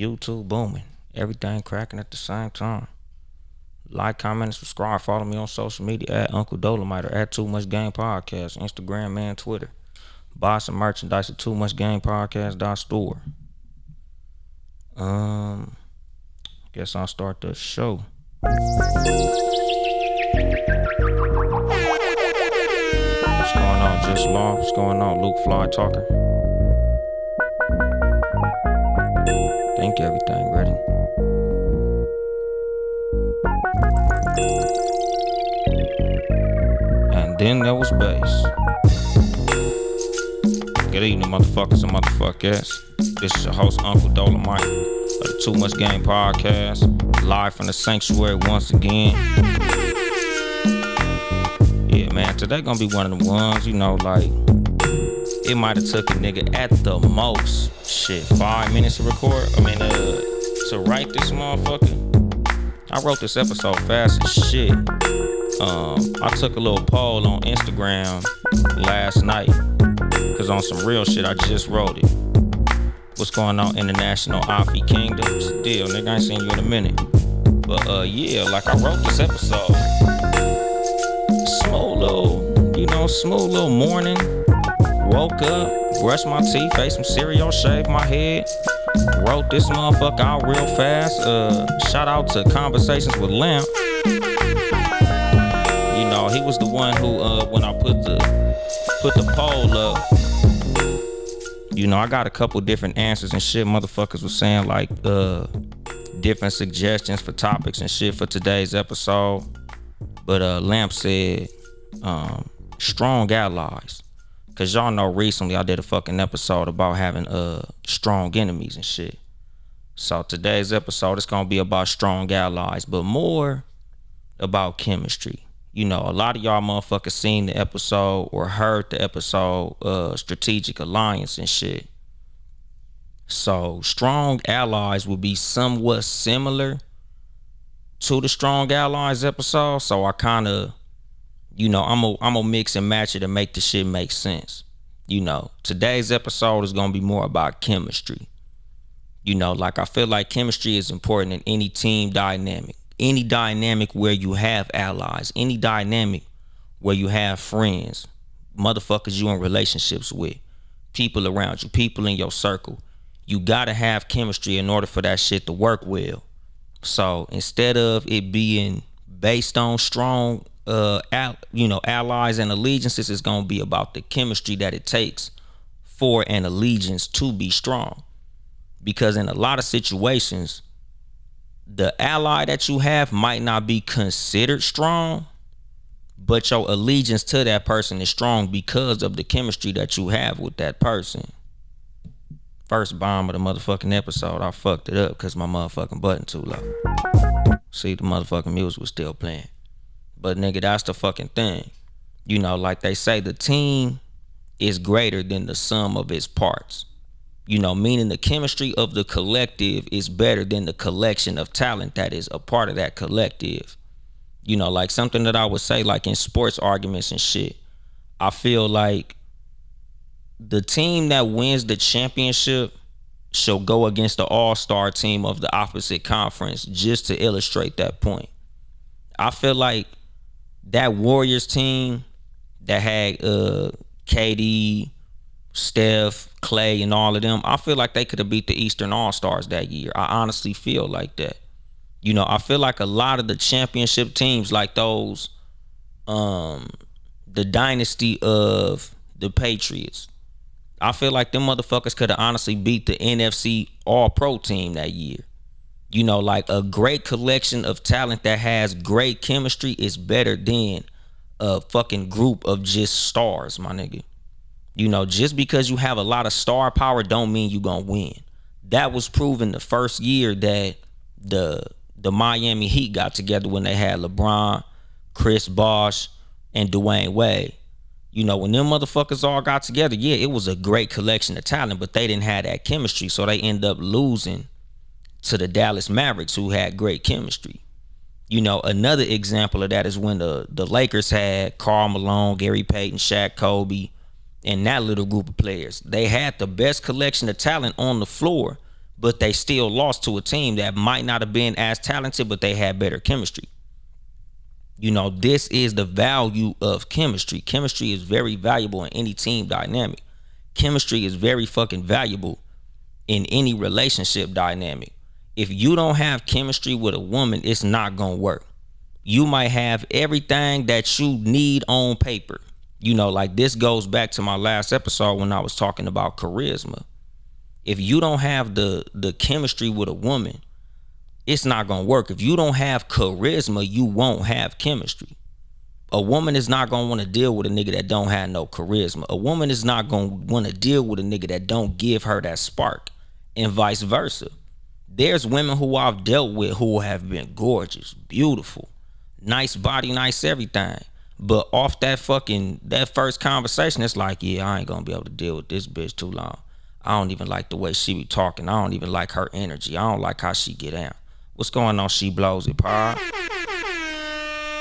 YouTube booming. Everything cracking at the same time. Like, comment, and subscribe. Follow me on social media at Uncle Dolemite or at Too Much Game Podcast, Instagram and Twitter. Buy some merchandise at Too Much Game Podcast store. Guess I'll start the show. What's going on, Just Law? What's going on, Luke Fly Talker? Think everything ready. And then there was bass. Good evening, motherfuckers and motherfuckers. This is your host, Uncle Dolemite of the Too Much Game Podcast, live from the sanctuary once again. Yeah, man, today gonna be one of the ones, like, it might have took a nigga at the most, 5 minutes to record. To write this motherfucker. I wrote this episode fast as shit. I took a little poll on Instagram last night, cause on some real shit, I just wrote it. What's going on, International Afi Kingdoms? Deal, nigga, I ain't seen you in a minute. But I wrote this episode. Smooth little morning. Woke up, brushed my teeth, ate some cereal, shaved my head. Wrote this motherfucker out real fast. Shout out to Conversations with Lamp. He was the one who, when I put the poll up, I got a couple different answers and shit. Motherfuckers was saying different suggestions for topics and shit for today's episode. But Lamp said, strong allies. Cause y'all know recently I did a fucking episode about having strong enemies and shit. So today's episode is gonna be about strong allies, but more about chemistry. A lot of y'all motherfuckers seen the episode or heard the episode Strategic Alliance and shit. So strong allies will be somewhat similar to the strong allies episode. So I kinda I'm gonna mix and match it to make the shit make sense. Today's episode is gonna be more about chemistry. I feel like chemistry is important in any team dynamic. Any dynamic where you have allies, any dynamic where you have friends, motherfuckers you in relationships with, people around you, people in your circle. You gotta have chemistry in order for that shit to work well. So instead of it being based on strong allies and allegiances, is gonna be about the chemistry that it takes for an allegiance to be strong. Because in a lot of situations, the ally that you have might not be considered strong, but your allegiance to that person is strong because of the chemistry that you have with that person. First bomb of the motherfucking episode, I fucked it up because my motherfucking button too low. See, the motherfucking music was still playing. But nigga, that's the fucking thing. Like they say, the team is greater than the sum of its parts. Meaning the chemistry of the collective is better than the collection of talent that is a part of that collective. Like something that I would say, like in sports arguments and shit, I feel like the team that wins the championship shall go against the all-star team of the opposite conference, just to illustrate that point. I feel like that Warriors team that had KD, Steph, Clay, and all of them, I feel like they could have beat the Eastern All-Stars that year. I honestly feel like that. I feel like a lot of the championship teams, like those, the dynasty of the Patriots, I feel like them motherfuckers could have honestly beat the NFC All-Pro team that year. Like a great collection of talent that has great chemistry is better than a fucking group of just stars, my nigga. Just because you have a lot of star power don't mean you gonna win. That was proven the first year that the Miami Heat got together when they had LeBron, Chris Bosh, and Dwayne Wade. When them motherfuckers all got together, yeah, it was a great collection of talent, but they didn't have that chemistry, so they end up losing to the Dallas Mavericks, who had great chemistry. Another example of that is when the Lakers had Karl Malone, Gary Payton, Shaq, Kobe, and that little group of players. They had the best collection of talent on the floor, but they still lost to a team that might not have been as talented, but they had better chemistry. This is the value of chemistry. Chemistry is very valuable in any team dynamic. Chemistry is very fucking valuable in any relationship dynamic. If you don't have chemistry with a woman, it's not gonna work. You might have everything that you need on paper. Like this goes back to my last episode when I was talking about charisma. If you don't have the chemistry with a woman, it's not gonna work. If you don't have charisma, you won't have chemistry. A woman is not gonna want to deal with a nigga that don't have no charisma. A woman is not gonna want to deal with a nigga that don't give her that spark, and vice versa. There's women who I've dealt with who have been gorgeous, beautiful, nice body, nice everything. But off that first conversation, it's like, yeah, I ain't gonna be able to deal with this bitch too long. I don't even like the way she be talking. I don't even like her energy. I don't like how she get down. What's going on? She blows it, pa.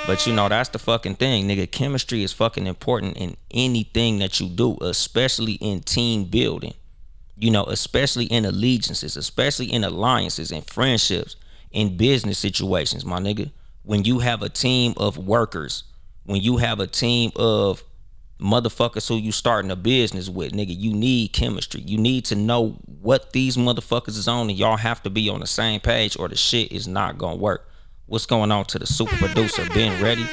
But that's the fucking thing, nigga. Chemistry is fucking important in anything that you do, especially in team building. Especially in allegiances, especially in alliances and friendships, in business situations, my nigga. When you have a team of workers, when you have a team of motherfuckers who you starting a business with, nigga, you need chemistry. You need to know what these motherfuckers is on, and y'all have to be on the same page or the shit is not gonna work. What's going on to the super producer? Been ready?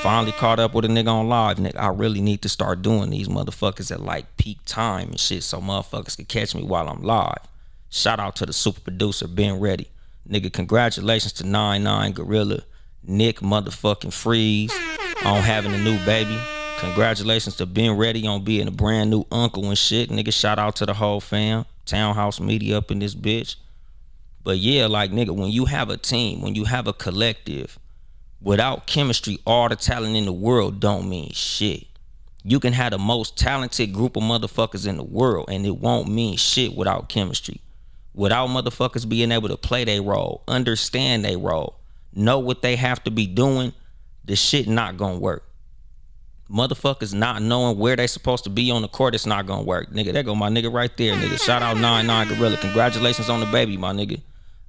Finally caught up with a nigga on live, nigga. I really need to start doing these motherfuckers at like peak time and shit so motherfuckers can catch me while I'm live. Shout out to the super producer, been ready. Nigga, congratulations to 99 Gorilla, Nick motherfucking Freeze on having a new baby. Congratulations to Ben Ready on being a brand new uncle and shit. Nigga, shout out to the whole fam. Townhouse Media up in this bitch. But yeah, like nigga, when you have a team, when you have a collective, without chemistry, all the talent in the world don't mean shit. You can have the most talented group of motherfuckers in the world and it won't mean shit without chemistry. Without motherfuckers being able to play their role, understand their role, know what they have to be doing, the shit not gonna work. Motherfuckers not knowing where they supposed to be on the court, it's not gonna work. Nigga, there go my nigga right there, nigga. Shout out 99 Gorilla. Congratulations on the baby, my nigga.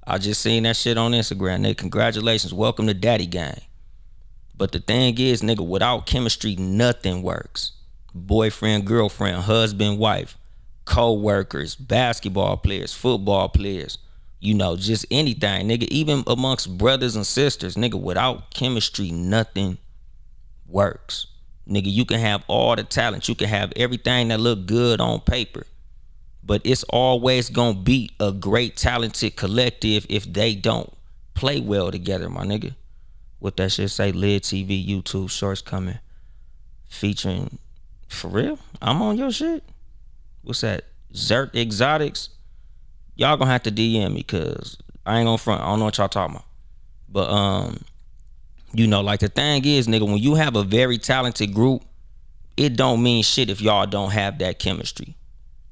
I just seen that shit on Instagram, nigga. Congratulations. Welcome to Daddy Gang. But the thing is, nigga, without chemistry, nothing works. Boyfriend, girlfriend, husband, wife, co-workers, basketball players, football players, just anything, nigga. Even amongst brothers and sisters, nigga, without chemistry, nothing works. Nigga, you can have all the talent. You can have everything that look good on paper. But it's always gonna beat a great talented collective if they don't play well together, my nigga. What that shit say? Lid TV, YouTube shorts coming. Featuring, for real? I'm on your shit? What's that? Zert Exotics? Y'all gonna have to DM me cause I ain't gonna front. I don't know what y'all talking about. But like the thing is, nigga, when you have a very talented group, it don't mean shit if y'all don't have that chemistry.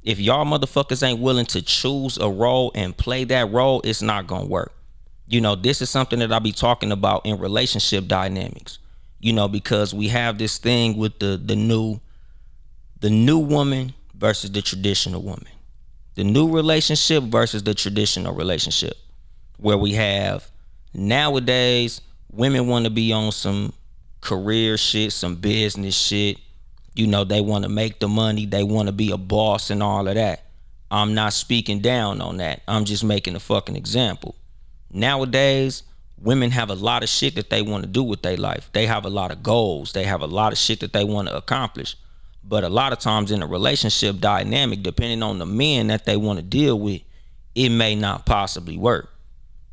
If y'all motherfuckers ain't willing to choose a role and play that role, it's not gonna work. This is something that I be talking about in relationship dynamics. Because we have this thing with the new woman versus the traditional woman. The new relationship versus the traditional relationship. Where we have nowadays women want to be on some career shit, some business shit. They want to make the money. They want to be a boss and all of that. I'm not speaking down on that. I'm just making a fucking example. Nowadays, women have a lot of shit that they want to do with their life. They have a lot of goals. They have a lot of shit that they want to accomplish. But a lot of times in a relationship dynamic, depending on the men that they want to deal with, it may not possibly work.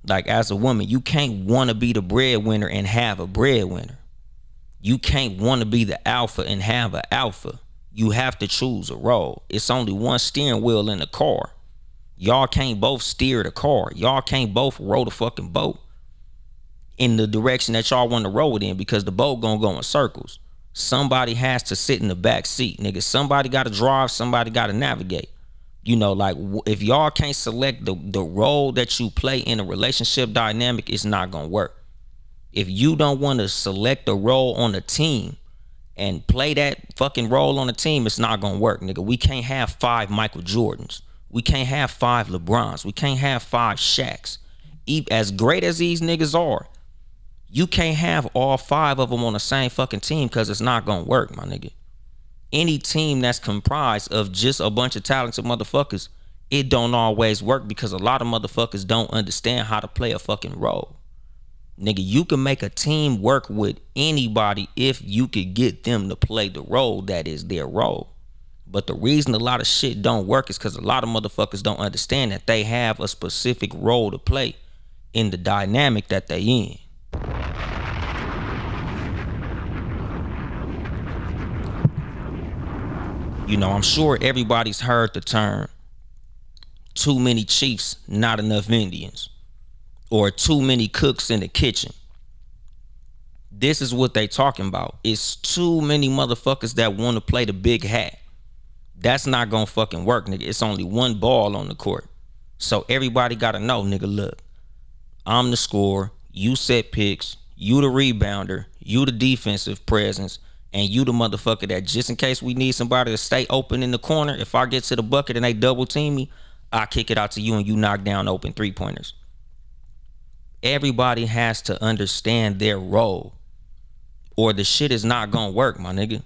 Like as a woman, you can't want to be the breadwinner and have a breadwinner. You can't want to be the alpha and have an alpha. You have to choose a role. It's only one steering wheel in the car. Y'all can't both steer the car. Y'all can't both row the fucking boat in the direction that y'all want to row it in because the boat gonna go in circles. Somebody has to sit in the back seat, nigga. Somebody got to drive. Somebody got to navigate. Like if y'all can't select the role that you play in a relationship dynamic, it's not gonna work. If you don't want to select a role on a team and play that fucking role on a team, it's not gonna work, nigga. We can't have 5 Michael Jordans. We can't have 5 LeBrons. We can't have 5 Shaqs. As great as these niggas are, you can't have all 5 of them on the same fucking team because it's not gonna work, my nigga. Any team that's comprised of just a bunch of talented motherfuckers, it don't always work because a lot of motherfuckers don't understand how to play a fucking role. Nigga, you can make a team work with anybody if you could get them to play the role that is their role. But the reason a lot of shit don't work is because a lot of motherfuckers don't understand that they have a specific role to play in the dynamic that they in. You know, I'm sure everybody's heard the term too many chiefs, not enough Indians, or too many cooks in the kitchen. This is what they talking about. It's too many motherfuckers that want to play the big hat. That's not gonna fucking work, nigga. It's only one ball on the court. So everybody gotta know, nigga, look, I'm the scorer, you set picks, you the rebounder, you the defensive presence, and you the motherfucker that just in case we need somebody to stay open in the corner, if I get to the bucket and they double team me, I kick it out to you and you knock down open 3-pointers. Everybody has to understand their role or the shit is not gonna work, my nigga.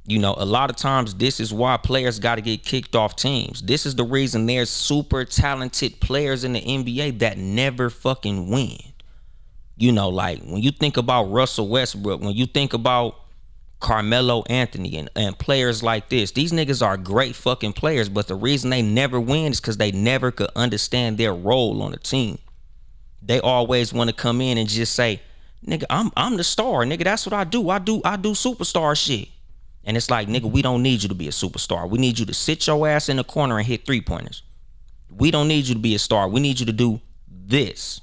You know, a lot of times this is why players got to get kicked off teams. This is the reason there's super talented players in the NBA that never fucking win. You know, like when you think about Russell Westbrook, when you think about Carmelo Anthony and players like this, these niggas are great fucking players, but the reason they never win is because they never could understand their role on the team. They always want to come in and just say, nigga, I'm the star, nigga, that's what I do. I do superstar shit. And it's like, nigga, we don't need you to be a superstar. We need you to sit your ass in the corner and hit 3-pointers. We don't need you to be a star. We need you to do this.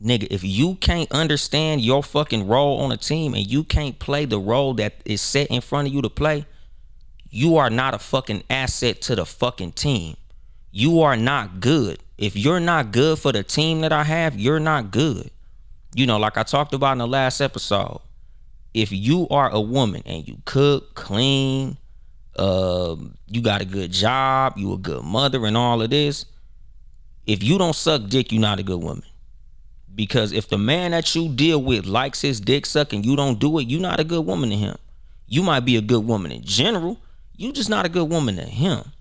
Nigga, if you can't understand your fucking role on a team and you can't play the role that is set in front of you to play, you are not a fucking asset to the fucking team. You are not good. If you're not good for the team that I have, you're not good. You know, like I talked about in the last episode, if you are a woman and you cook, clean, you got a good job, you a good mother and all of this, if you don't suck dick, you're not a good woman. Because if the man that you deal with likes his dick sucking, you don't do it, you're not a good woman to him. You might be a good woman in general, you just not a good woman to him.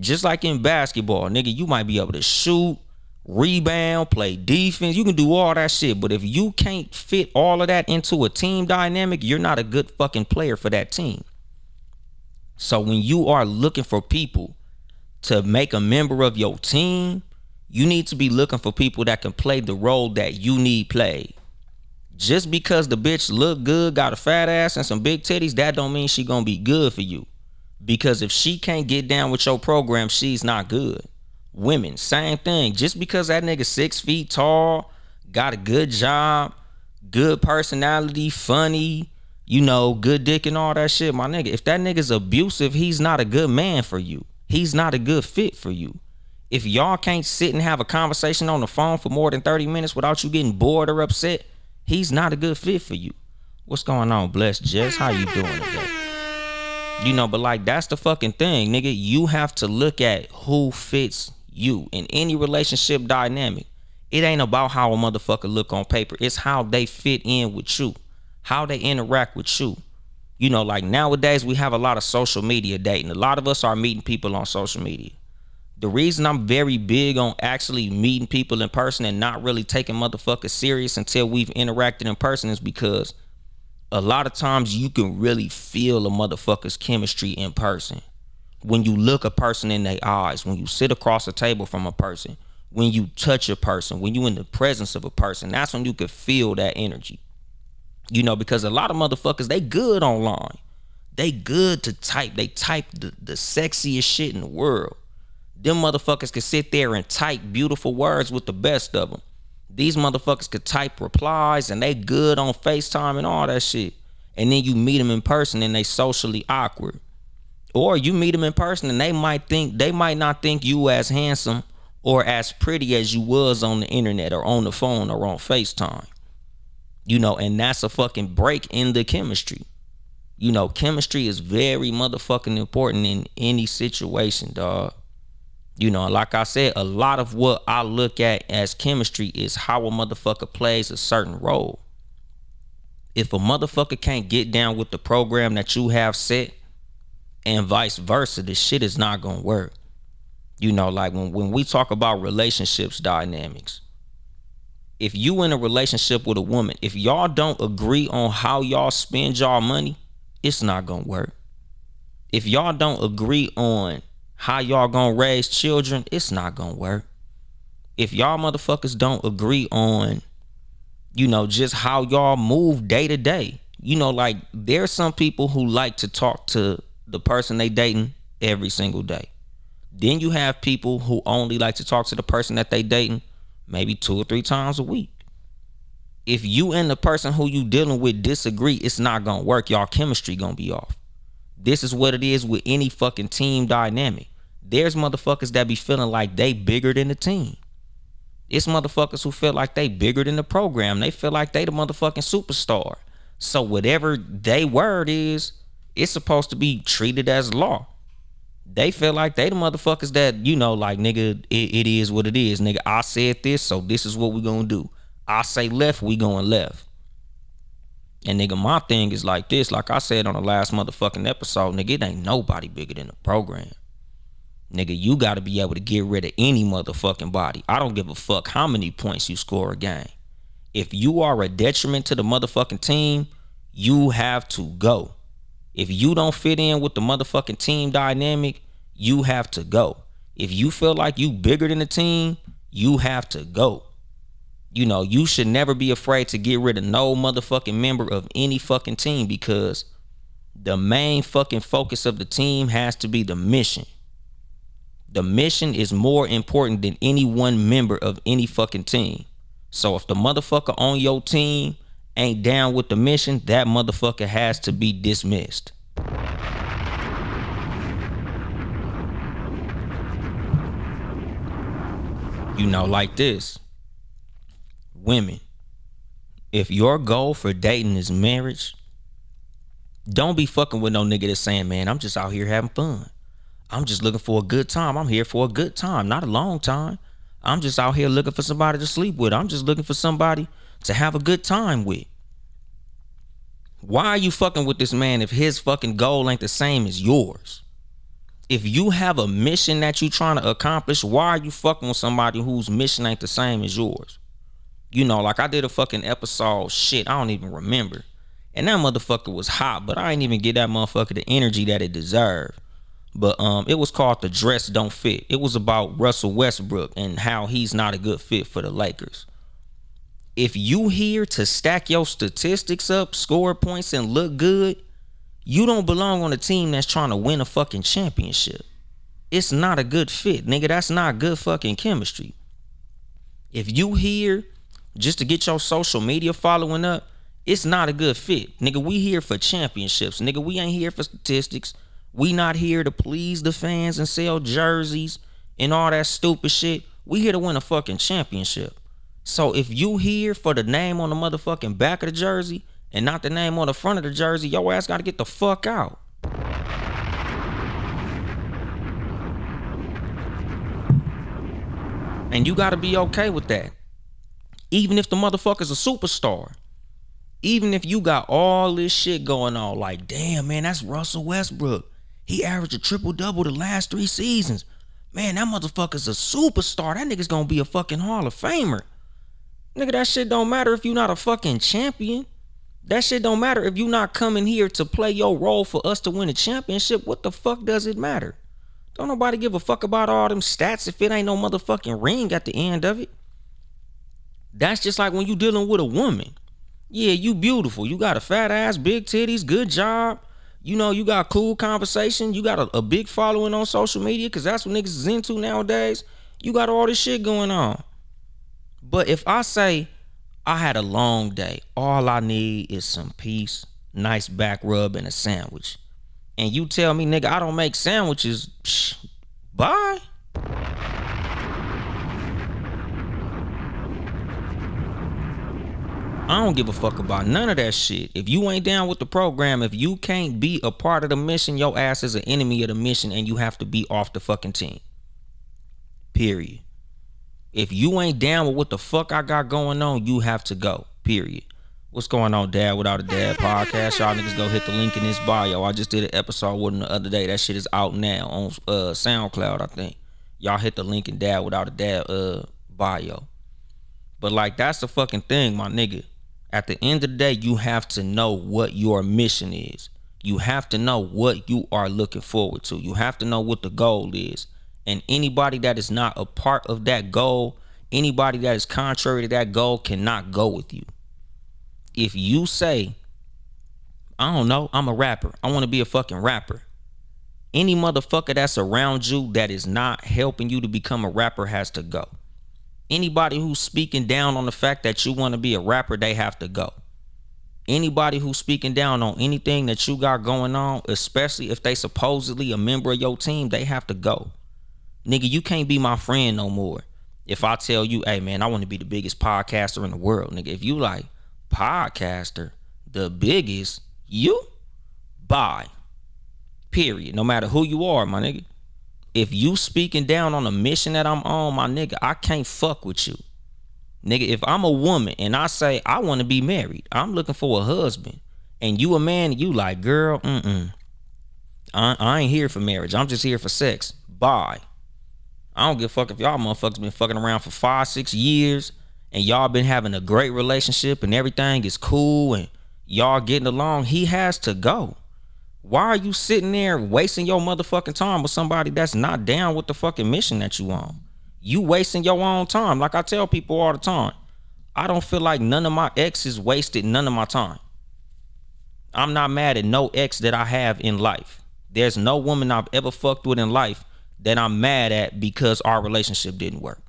Just like in basketball, nigga, you might be able to shoot, rebound, play defense, you can do all that shit, but if you can't fit all of that into a team dynamic, you're not a good fucking player for that team. So when you are looking for people to make a member of your team, you need to be looking for people that can play the role that you need played. Just because the bitch look good, got a fat ass and some big titties, that don't mean she gonna be good for you. Because if she can't get down with your program, she's not good. Women, same thing. Just because that nigga 6 feet tall, got a good job, good personality, funny, you know, good dick and all that shit, my nigga, if that nigga's abusive, he's not a good man for you. He's not a good fit for you. If y'all can't sit and have a conversation on the phone for more than 30 minutes without you getting bored or upset, he's not a good fit for you. What's going on, Blessed Jess? How you doing today? You know, but like, that's the fucking thing, nigga. You have to look at who fits you in any relationship dynamic. It ain't about how a motherfucker look on paper. It's how they fit in with you, how they interact with you. You know, like nowadays we have a lot of social media dating. A lot of us are meeting people on social media. The reason I'm very big on actually meeting people in person and not really taking motherfuckers serious until we've interacted in person is because a lot of times you can really feel a motherfucker's chemistry in person. When you look a person in their eyes, when you sit across a table from a person, when you touch a person, when you in the presence of a person, that's when you can feel that energy. You know, because a lot of motherfuckers, they good online. They good to type. They type the sexiest shit in the world. Them motherfuckers could sit there and type beautiful words with the best of them. These motherfuckers could type replies and they good on FaceTime and all that shit. And then you meet them in person and they socially awkward. Or you meet them in person and they might not think you as handsome or as pretty as you was on the internet or on the phone or on FaceTime. You know, and that's a fucking break in the chemistry. You know, chemistry is very motherfucking important in any situation, dog. You know, like I said, a lot of what I look at as chemistry is how a motherfucker plays a certain role. If a motherfucker can't get down with the program that you have set, and vice versa, this shit is not gonna work. You know, like when we talk about relationships dynamics, if you in a relationship with a woman, if y'all don't agree on how y'all spend y'all money, it's not gonna work. If y'all don't agree on how y'all gonna raise children, it's not gonna work. If y'all motherfuckers don't agree on, you know, just how y'all move day to day, you know, like there's some people who like to talk to the person they dating every single day. Then you have people who only like to talk to the person that they dating maybe 2 or 3 times a week. If you and the person who you dealing with disagree, it's not gonna work. Y'all chemistry gonna be off. This is what it is with any fucking team dynamic. There's motherfuckers that be feeling like they bigger than the team. It's motherfuckers who feel like they bigger than the program. They feel like they the motherfucking superstar. So whatever they word is, it's supposed to be treated as law. They feel like they the motherfuckers that, you know, like, nigga, it is what it is. Nigga, I said this, so this is what we gonna do. I say left, we going left. And nigga, my thing is like this, like I said on the last motherfucking episode, nigga, it ain't nobody bigger than the program. Nigga, you gotta be able to get rid of any motherfucking body. I don't give a fuck how many points you score a game. If you are a detriment to the motherfucking team, you have to go. If you don't fit in with the motherfucking team dynamic, you have to go. If you feel like you bigger than the team, you have to go. You know, you should never be afraid to get rid of no motherfucking member of any fucking team, because the main fucking focus of the team has to be the mission. The mission is more important than any one member of any fucking team. So if the motherfucker on your team ain't down with the mission, that motherfucker has to be dismissed. You know, like this. Women, if your goal for dating is marriage, don't be fucking with no nigga that's saying, man, I'm just out here having fun. I'm just looking for a good time. I'm here for a good time, not a long time. I'm just out here looking for somebody to sleep with. I'm just looking for somebody to have a good time with. Why are you fucking with this man if his fucking goal ain't the same as yours? If you have a mission that you trying to accomplish, why are you fucking with somebody whose mission ain't the same as yours? You know, like I did a fucking episode, shit, I don't even remember. And that motherfucker was hot, but I ain't even get that motherfucker the energy that it deserved. But it was called The Dress Don't Fit. It was about Russell Westbrook and how he's not a good fit for the Lakers. If you here to stack your statistics up, score points, and look good, you don't belong on a team that's trying to win a fucking championship. It's not a good fit, nigga. That's not good fucking chemistry. If you here just to get your social media following up, it's not a good fit. Nigga, we here for championships. Nigga, we ain't here for statistics. We not here to please the fans and sell jerseys and all that stupid shit. We here to win a fucking championship. So if you here for the name on the motherfucking back of the jersey and not the name on the front of the jersey, your ass gotta get the fuck out. And you gotta be okay with that. Even if the motherfucker's a superstar. Even if you got all this shit going on, like, damn, man, that's Russell Westbrook. He averaged a triple-double the last 3 seasons. Man, that motherfucker's a superstar. That nigga's gonna be a fucking Hall of Famer. Nigga, that shit don't matter if you not a fucking champion. That shit don't matter if you not coming here to play your role for us to win a championship. What the fuck does it matter? Don't nobody give a fuck about all them stats if it ain't no motherfucking ring at the end of it. That's just like when you dealing with a woman. Yeah, you beautiful. You got a fat ass, big titties, good job. You know, you got cool conversation. You got a big following on social media, because that's what niggas is into nowadays. You got all this shit going on. But if I say I had a long day, all I need is some peace, nice back rub, and a sandwich, and you tell me, nigga, I don't make sandwiches, bye. I don't give a fuck about none of that shit. If you ain't down with the program, if you can't be a part of the mission, your ass is an enemy of the mission and you have to be off the fucking team. Period. If you ain't down with what the fuck I got going on, you have to go. Period. What's going on, Dad Without a Dad podcast? Y'all niggas go hit the link in this bio. I just did an episode with him the other day. That shit is out now on SoundCloud, I think. Y'all hit the link in Dad Without a Dad bio. But like, that's the fucking thing, my nigga. At the end of the day, you have to know what your mission is. You have to know what you are looking forward to. You have to know what the goal is. And anybody that is not a part of that goal, anybody that is contrary to that goal cannot go with you. If you say, I don't know, I'm a rapper, I want to be a fucking rapper. Any motherfucker that's around you that is not helping you to become a rapper has to go. Anybody who's speaking down on the fact that you want to be a rapper, they have to go. Anybody who's speaking down on anything that you got going on, especially if they supposedly a member of your team, they have to go. Nigga, you can't be my friend no more. If I tell you, hey man, I want to be the biggest podcaster in the world, nigga. If you like, podcaster, the biggest, you, bye. Period. No matter who you are, my nigga. If you speaking down on a mission that I'm on, my nigga, I can't fuck with you. Nigga, if I'm a woman and I say I want to be married, I'm looking for a husband, and you a man and you like, girl, I ain't here for marriage. I'm just here for sex. Bye. I don't give a fuck if y'all motherfuckers been fucking around for 5-6 years and y'all been having a great relationship and everything is cool and y'all getting along. He has to go. Why are you sitting there wasting your motherfucking time with somebody that's not down with the fucking mission that you on? You wasting your own time. Like I tell people all the time, I don't feel like none of my exes wasted none of my time. I'm not mad at no ex that I have in life. There's no woman I've ever fucked with in life that I'm mad at because our relationship didn't work.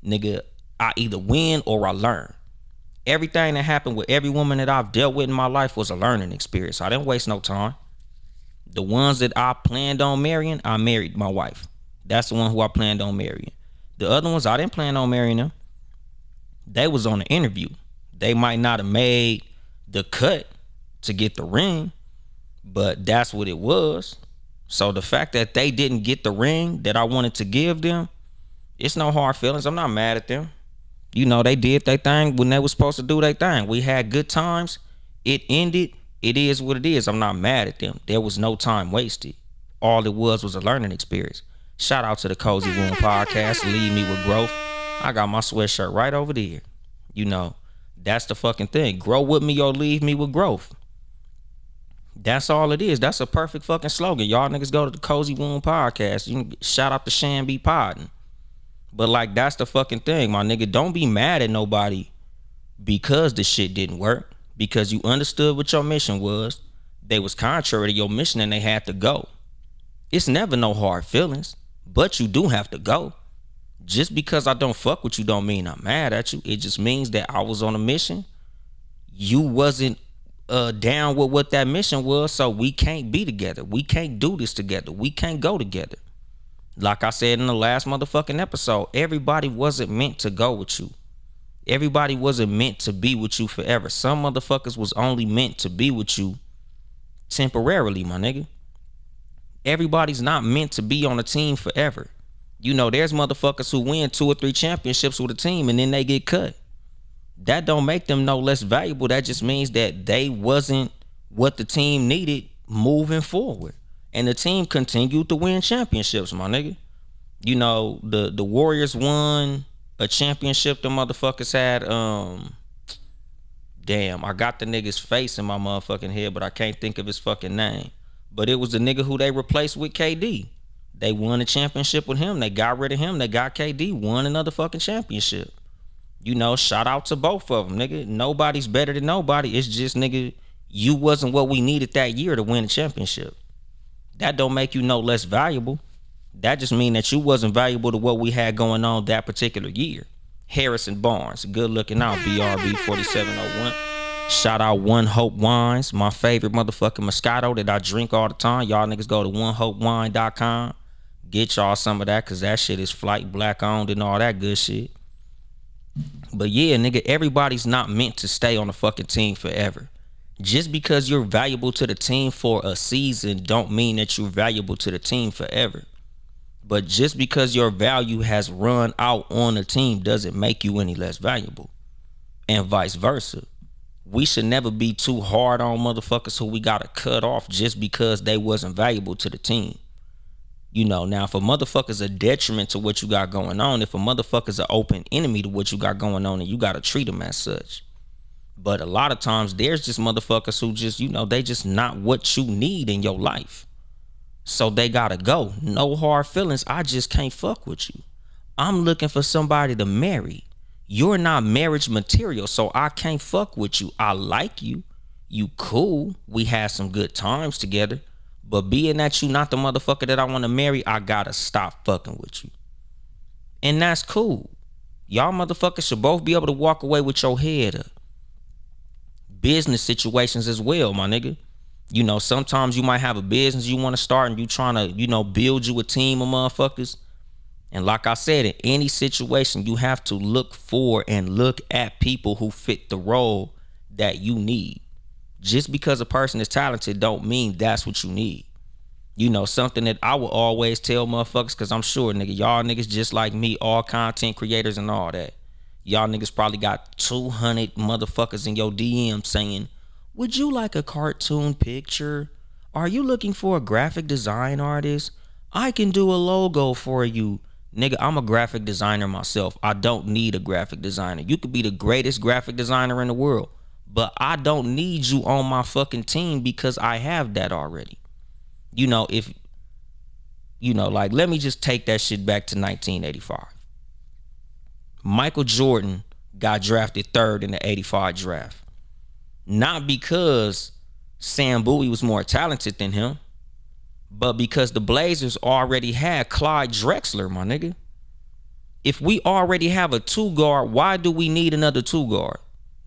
Nigga, I either win or I learn. Everything that happened with every woman that I've dealt with in my life was a learning experience. I didn't waste no time. The ones that I planned on marrying, I married my wife. That's the one who I planned on marrying. The other ones, I didn't plan on marrying them. They was on the interview. They might not have made the cut to get the ring, but that's what it was. So the fact that they didn't get the ring that I wanted to give them, it's no hard feelings. I'm not mad at them. You know, they did their thing when they were supposed to do their thing. We had good times. It ended. It is what it is. I'm not mad at them. There was no time wasted. All it was a learning experience. Shout out to the Cozy Womb podcast. Leave me with growth. I got my sweatshirt right over there. You know, that's the fucking thing. Grow with me or leave me with growth. That's all it is. That's a perfect fucking slogan. Y'all niggas go to the Cozy Womb podcast. You can shout out to Shan B Poddin'. But like, that's the fucking thing, my nigga. Don't be mad at nobody because the shit didn't work. Because you understood what your mission was. They was contrary to your mission and they had to go. It's never no hard feelings. But you do have to go. Just because I don't fuck with you don't mean I'm mad at you. It just means that I was on a mission. You wasn't down with what that mission was, so we can't be together. We can't do this together. We can't go together. Like I said in the last motherfucking episode, everybody wasn't meant to go with you. Everybody wasn't meant to be with you forever. Some motherfuckers was only meant to be with you temporarily, my nigga. Everybody's not meant to be on a team forever. You know, there's motherfuckers who win 2 or 3 championships with a team and then they get cut. That don't make them no less valuable. That just means that they wasn't what the team needed moving forward. And the team continued to win championships, my nigga. You know, the Warriors won a championship. The motherfuckers had, damn, I got the nigga's face in my motherfucking head, but I can't think of his fucking name. But it was the nigga who they replaced with KD. They won a championship with him. They got rid of him. They got KD, won another fucking championship. You know, shout out to both of them, nigga. Nobody's better than nobody. It's just, nigga, you wasn't what we needed that year to win a championship. That don't make you no less valuable. That just mean that you wasn't valuable to what we had going on that particular year. Harrison Barnes, good looking out, BRB 4701. Shout out One Hope Wines, my favorite motherfucking Moscato that I drink all the time. Y'all niggas go to onehopewine.com. Get y'all some of that, because that shit is flight black owned and all that good shit. But yeah, nigga, everybody's not meant to stay on a fucking team forever. Just because you're valuable to the team for a season don't mean that you're valuable to the team forever. But just because your value has run out on a team doesn't make you any less valuable. And vice versa. We should never be too hard on motherfuckers who we gotta cut off just because they wasn't valuable to the team. Now if a motherfucker's a detriment to what you got going on, if a motherfucker's an open enemy to what you got going on, and you gotta treat them as such. But a lot of times there's just motherfuckers who just, they just not what you need in your life. So they gotta go. No hard feelings. I just can't fuck with you. I'm looking for somebody to marry. You're not marriage material, so I can't fuck with you. I like you. You cool. We had some good times together. But being that you not the motherfucker that I want to marry, I gotta stop fucking with you. And that's cool. Y'all motherfuckers should both be able to walk away with your head up. Business situations as well, my nigga. Sometimes you might have a business you want to start and you trying to, build you a team of motherfuckers. And like I said, in any situation, you have to look for and look at people who fit the role that you need. Just because a person is talented don't mean that's what you need. Something that I will always tell motherfuckers, because I'm sure, nigga, y'all niggas just like me, all content creators and all that. Y'all niggas probably got 200 motherfuckers in your DM saying, would you like a cartoon picture? Are you looking for a graphic design artist? I can do a logo for you. Nigga, I'm a graphic designer myself. I don't need a graphic designer. You could be the greatest graphic designer in the world, but I don't need you on my fucking team because I have that already. Let me just take that shit back to 1985. Michael Jordan got drafted third in the 85 draft. Not because Sam Bowie was more talented than him, but because the Blazers already had Clyde Drexler, my nigga. If we already have a two guard, why do we need another two guard?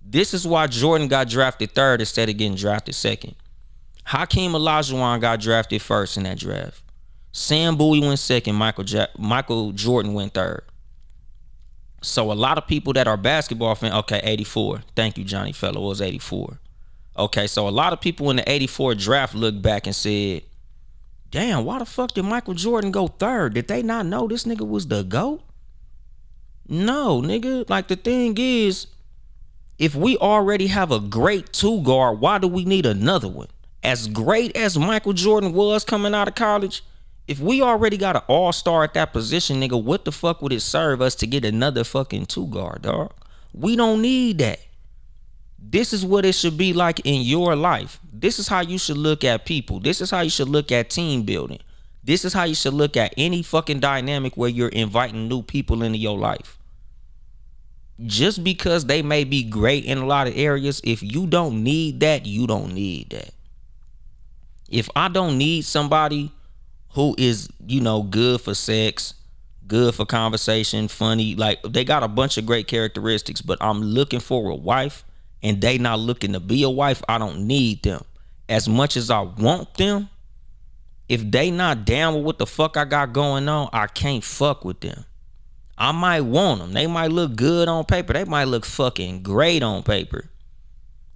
This is why Jordan got drafted third instead of getting drafted second. Hakeem Olajuwon got drafted first in that draft. Sam Bowie went second. Michael Jordan went third. So a lot of people that are basketball fans, okay, 84. Thank you, Johnny Fellow. It was 84. Okay, so a lot of people in the 84 draft looked back and said, damn, why the fuck did Michael Jordan go third? Did they not know this nigga was the GOAT? No, nigga. Like, the thing is, if we already have a great two guard, why do we need another one? As great as Michael Jordan was coming out of college, if we already got an all-star at that position, nigga, what the fuck would it serve us to get another fucking two guard, dog? We don't need that. This is what it should be like in your life. This is how you should look at people. This is how you should look at team building. This is how you should look at any fucking dynamic where you're inviting new people into your life. Just because they may be great in a lot of areas, if you don't need that, you don't need that. If I don't need somebody who is, good for sex, good for conversation, funny, like they got a bunch of great characteristics, but I'm looking for a wife and they not looking to be a wife, I don't need them. As much as I want them, if they not down with what the fuck I got going on, I can't fuck with them. I might want them. They might look good on paper. They might look fucking great on paper.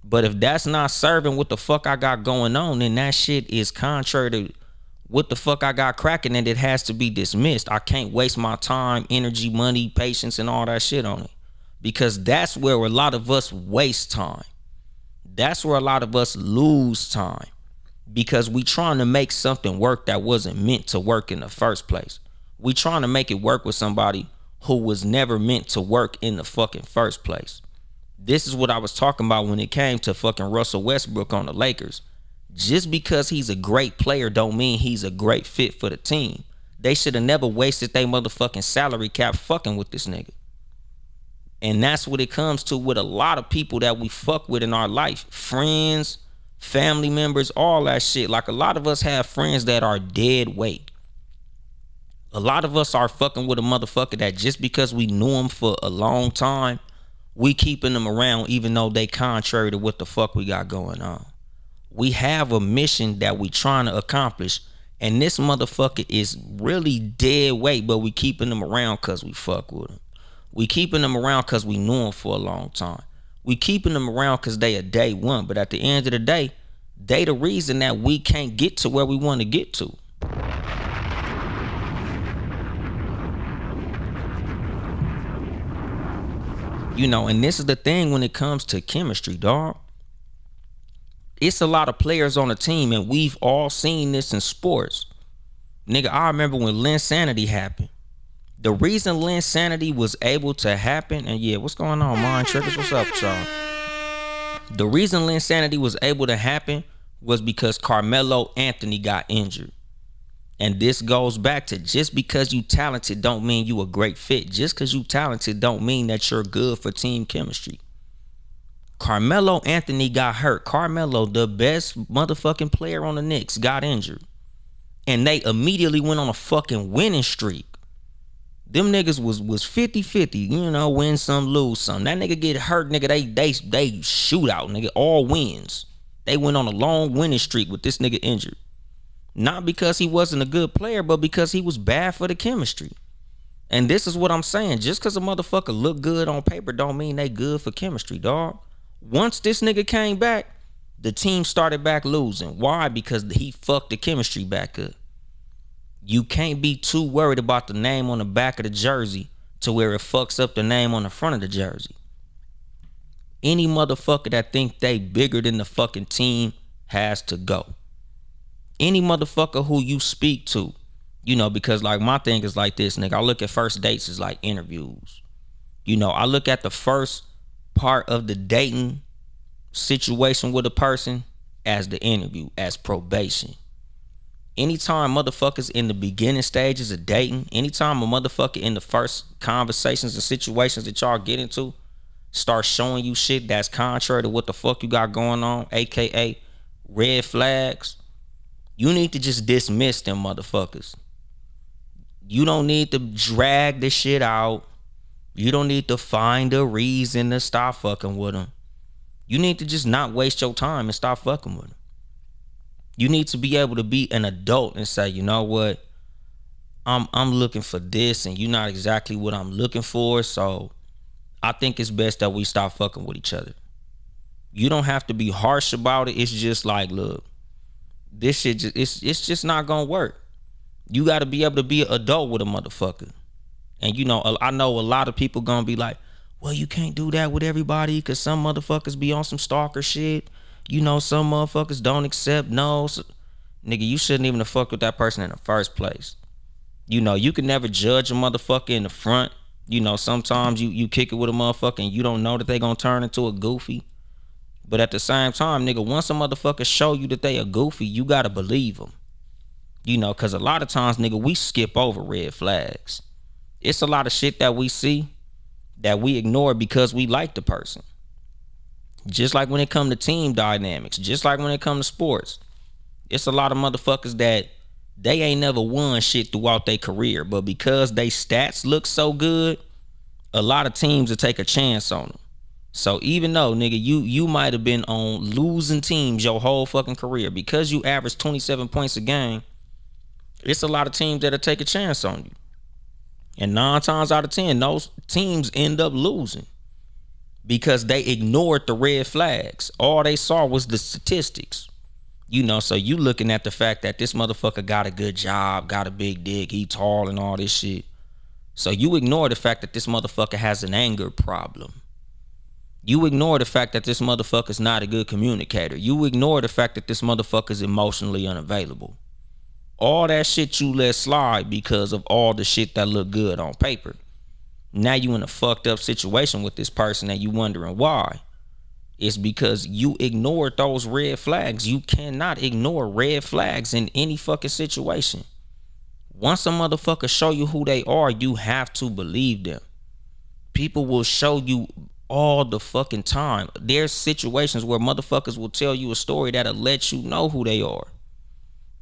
But if that's not serving what the fuck I got going on, then that shit is contrary to what the fuck I got cracking, and it has to be dismissed. I can't waste my time, energy, money, patience, and all that shit on it. Because that's where a lot of us waste time. That's where a lot of us lose time. Because we trying to make something work that wasn't meant to work in the first place. We trying to make it work with somebody who was never meant to work in the fucking first place. This is what I was talking about when it came to fucking Russell Westbrook on the Lakers. Just because he's a great player don't mean he's a great fit for the team. They should have never wasted their motherfucking salary cap fucking with this nigga. And that's what it comes to with a lot of people that we fuck with in our life. Friends, family members, all that shit. Like, a lot of us have friends that are dead weight. A lot of us are fucking with a motherfucker that just because we knew him for a long time, we keeping them around even though they contrary to what the fuck we got going on. We have a mission that we trying to accomplish, and this motherfucker is really dead weight, but we keeping them around because we fuck with him. We keeping them around because we knew him for a long time. We keeping them around because they a day one, but at the end of the day, they the reason that we can't get to where we want to get to. And this is the thing when it comes to chemistry, dog. It's a lot of players on the team, and we've all seen this in sports. Nigga, I remember when Linsanity happened. The reason Linsanity was able to happen, and yeah, what's going on, Mind Triggers? What's up, y'all? The reason Linsanity was able to happen was because Carmelo Anthony got injured. And this goes back to just because you talented don't mean you a great fit. Just because you talented don't mean that you're good for team chemistry. Carmelo Anthony got hurt. Carmelo, the best motherfucking player on the Knicks, got injured. And they immediately went on a fucking winning streak. Them niggas was 50-50, win some, lose some. That nigga get hurt, nigga, they shoot out, nigga, all wins. They went on a long winning streak with this nigga injured. Not because he wasn't a good player, but because he was bad for the chemistry. And this is what I'm saying. Just because a motherfucker look good on paper don't mean they good for chemistry, dog. Once this nigga came back, the team started back losing. Why? Because he fucked the chemistry back up. You can't be too worried about the name on the back of the jersey to where it fucks up the name on the front of the jersey. Any motherfucker that think they bigger than the fucking team has to go. Any motherfucker who you speak to, because like my thing is like this, nigga. I look at first dates as like interviews. I look at the first part of the dating situation with a person as the interview, as probation. Anytime motherfuckers in the beginning stages of dating, anytime a motherfucker in the first conversations and situations that y'all get into start showing you shit that's contrary to what the fuck you got going on, aka red flags, you need to just dismiss them motherfuckers. You don't need to drag this shit out. You don't need to find a reason to stop fucking with them. You need to just not waste your time and stop fucking with them. You need to be able to be an adult and say, you know what? I'm looking for this and you're not exactly what I'm looking for, so I think it's best that we stop fucking with each other. You don't have to be harsh about it. It's just like, look, this shit it's just not gonna work. You gotta be able to be an adult with a motherfucker. And I know a lot of people gonna be like, well, you can't do that with everybody because some motherfuckers be on some stalker shit. Some motherfuckers don't accept no. So, nigga, you shouldn't even have fucked with that person in the first place. You can never judge a motherfucker in the front. Sometimes you kick it with a motherfucker and you don't know that they gonna turn into a goofy. But at the same time, nigga, once a motherfucker show you that they a goofy, you gotta believe them. Because a lot of times, nigga, we skip over red flags. It's a lot of shit that we see that we ignore because we like the person. Just like when it come to team dynamics, just like when it come to sports. It's a lot of motherfuckers that they ain't never won shit throughout their career, but because they stats look so good, a lot of teams will take a chance on them. So even though, nigga, you might have been on losing teams your whole fucking career, because you average 27 points a game, it's a lot of teams that'll take a chance on you. And 9 times out of 10, those teams end up losing because they ignored the red flags. All they saw was the statistics. So you looking at the fact that this motherfucker got a good job, got a big dick, he tall and all this shit. So you ignore the fact that this motherfucker has an anger problem. You ignore the fact that this motherfucker's not a good communicator. You ignore the fact that this motherfucker's emotionally unavailable. All that shit you let slide because of all the shit that look good on paper. Now you in a fucked up situation with this person and you wondering why. It's because you ignored those red flags. You cannot ignore red flags in any fucking situation. Once a motherfucker show you who they are, you have to believe them. People will show you all the fucking time. There's situations where motherfuckers will tell you a story that'll let you know who they are.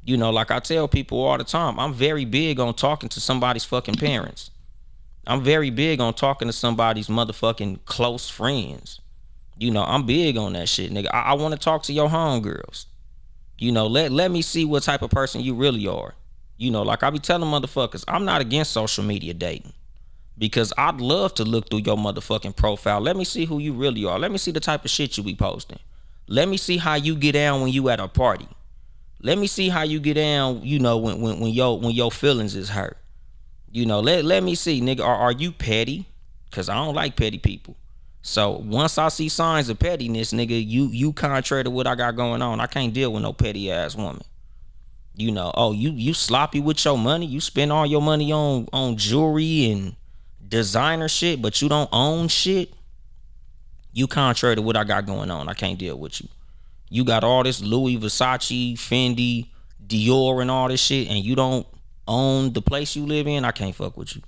Like I tell people all the time, I'm very big on talking to somebody's fucking parents. I'm very big on talking to somebody's motherfucking close friends. I'm big on that shit, nigga. I want to talk to your homegirls. Let me see what type of person you really are. Like I be telling motherfuckers, I'm not against social media dating. Because I'd love to look through your motherfucking profile. Let me see who you really are. Let me see the type of shit you be posting. Let me see how you get down when you at a party. Let me see how you get down, when your feelings is hurt. Let me see, nigga, are you petty? Because I don't like petty people. So once I see signs of pettiness, nigga, you contrary to what I got going on. I can't deal with no petty ass woman. You know, oh, you sloppy with your money. You spend all your money on jewelry and designer shit, but you don't own shit. You contrary to what I got going on. I can't deal with you. You got all this Louis, Versace, Fendi, Dior, and all this shit, and you don't own the place you live in. I can't fuck with you.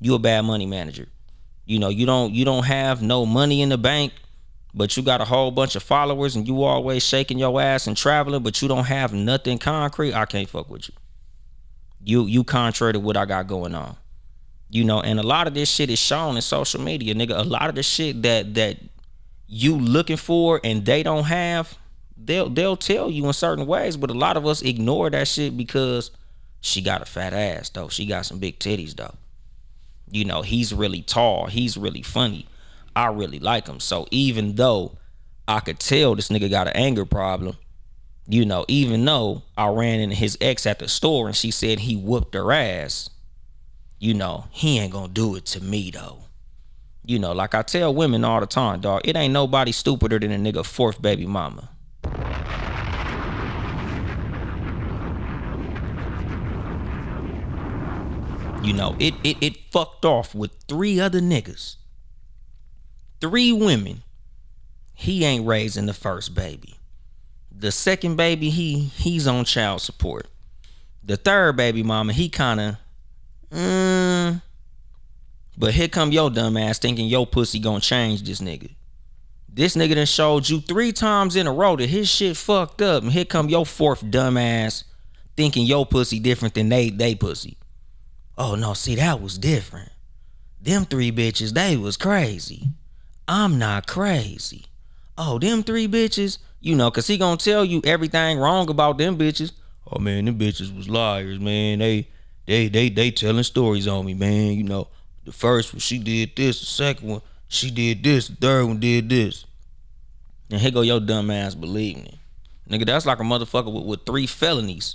You a bad money manager. You know, you don't have no money in the bank, but you got a whole bunch of followers and you always shaking your ass and traveling, but you don't have nothing concrete. I can't fuck with you. You contrary to what I got going on. You know, and a lot of this shit is shown in social media, nigga. A lot of the shit that you looking for and they don't have, they'll tell you in certain ways, but a lot of us ignore that shit because she got a fat ass though. She got some big titties though. You know, he's really tall. He's really funny. I really like him. So even though I could tell this nigga got an anger problem, you know, even though I ran into his ex at the store and she said he whooped her ass, you know, he ain't gonna do it to me though. You know, like I tell women all the time, dog, it ain't nobody stupider than a nigga fourth baby mama. You know, it fucked off with 3 other niggas. 3 women. He ain't raising the first baby. The second baby, he's on child support. The third baby mama, he kinda but here come your dumb ass thinking your pussy gonna change this nigga. This nigga done showed you 3 times in a row that his shit fucked up, and here come your fourth dumb ass thinking your pussy different than they pussy. Oh no, see, that was different. Them 3 bitches, they was crazy. I'm not crazy. Oh, them 3 bitches, you know, cause he gonna tell you everything wrong about them bitches. Oh man, them bitches was liars, man. They telling stories on me, man. You know, the first one she did this, the second one she did this, the third one did this. And here go your dumb ass believing it. Nigga, that's like a motherfucker with 3 felonies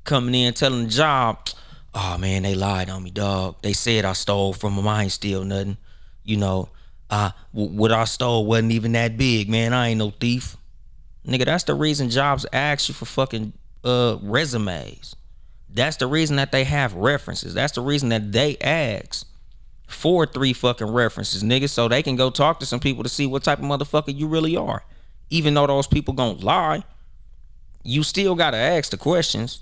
coming in telling the job, oh man, they lied on me, dog. They said I stole from them. I ain't steal nothing. You know, what I stole wasn't even that big, man. I ain't no thief. Nigga, that's the reason jobs ask you for fucking resumes. That's the reason that they have references. That's the reason that they ask for 3 fucking references, nigga, so they can go talk to some people to see what type of motherfucker you really are. Even though those people gonna lie, you still gotta ask the questions.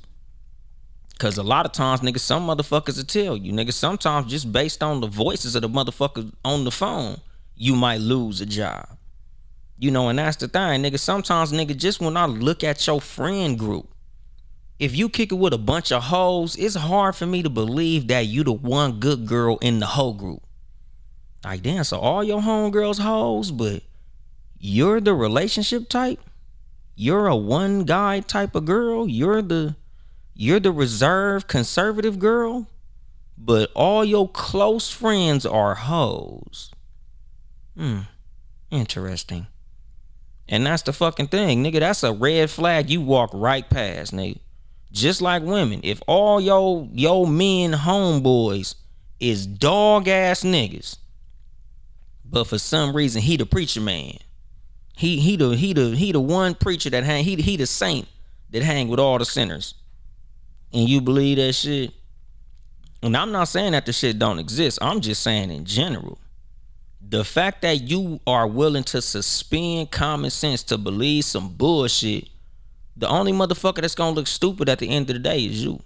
Cause a lot of times, nigga, some motherfuckers will tell you, nigga, sometimes just based on the voices of the motherfuckers on the phone, you might lose a job. You know, and that's the thing, nigga. Sometimes, nigga, just when I look at your friend group, if you kick it with a bunch of hoes, it's hard for me to believe that you the one good girl in the whole group. Like, damn, so all your homegirls hoes, but you're the relationship type? You're a one guy type of girl? You're the reserved conservative girl? But all your close friends are hoes. Interesting. And that's the fucking thing, nigga. That's a red flag you walk right past, nigga. Just like women, if all your men homeboys is dog ass niggas, but for some reason he the preacher man, he the one preacher that hang, he the saint that hang with all the sinners, and you believe that shit. And I'm not saying that the shit don't exist. I'm just saying in general, the fact that you are willing to suspend common sense to believe some bullshit, the only motherfucker that's gonna look stupid at the end of the day is you.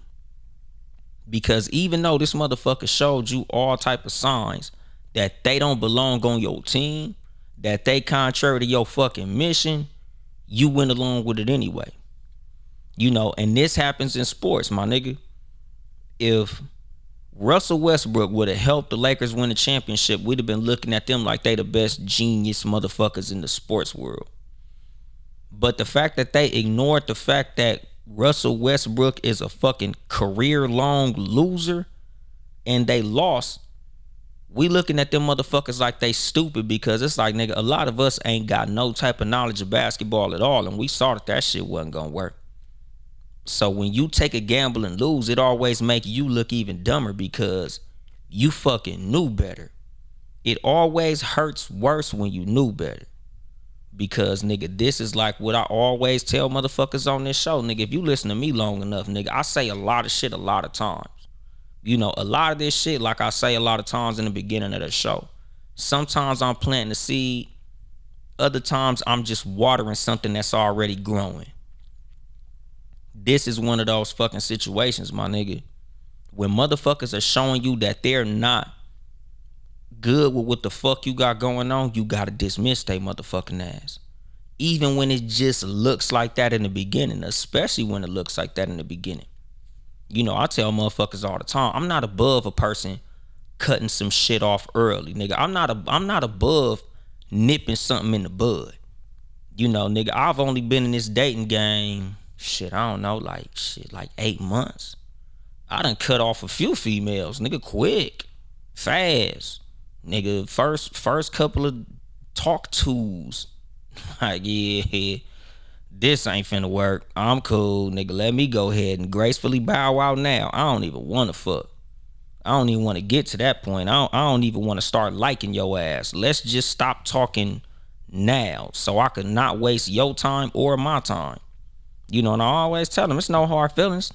Because even though this motherfucker showed you all type of signs that they don't belong on your team, that they contrary to your fucking mission, you went along with it anyway. You know, and this happens in sports, my nigga. If Russell Westbrook would have helped the Lakers win the championship, we'd have been looking at them like they the best genius motherfuckers in the sports world. But the fact that they ignored the fact that Russell Westbrook is a fucking career-long loser and they lost, we looking at them motherfuckers like they stupid, because it's like, nigga, a lot of us ain't got no type of knowledge of basketball at all, and we saw that shit wasn't gonna work. So when you take a gamble and lose, it always make you look even dumber because you fucking knew better. It always hurts worse when you knew better. Because nigga, this is like what I always tell motherfuckers on this show. Nigga, if you listen to me long enough, nigga, I say a lot of shit a lot of times. You know, a lot of this shit, like I say a lot of times in the beginning of the show. Sometimes I'm planting the seed. Other times I'm just watering something that's already growing. This is one of those fucking situations, my nigga. When motherfuckers are showing you that they're not good with what the fuck you got going on, you gotta dismiss they motherfucking ass. Even when it just looks like that in the beginning, especially when it looks like that in the beginning. You know, I tell motherfuckers all the time, I'm not above a person cutting some shit off early, nigga. I'm not above nipping something in the bud. You know, nigga, I've only been in this dating game, shit, I don't know, like 8 months. I done cut off a few females, nigga, quick, fast. Nigga, first couple of talk tos. Like, yeah, this ain't finna work. I'm cool, nigga. Let me go ahead and gracefully bow out now. I don't even wanna fuck. I don't even want to get to that point. I don't even want to start liking your ass. Let's just stop talking now so I could not waste your time or my time. You know, and I always tell them it's no hard feelings.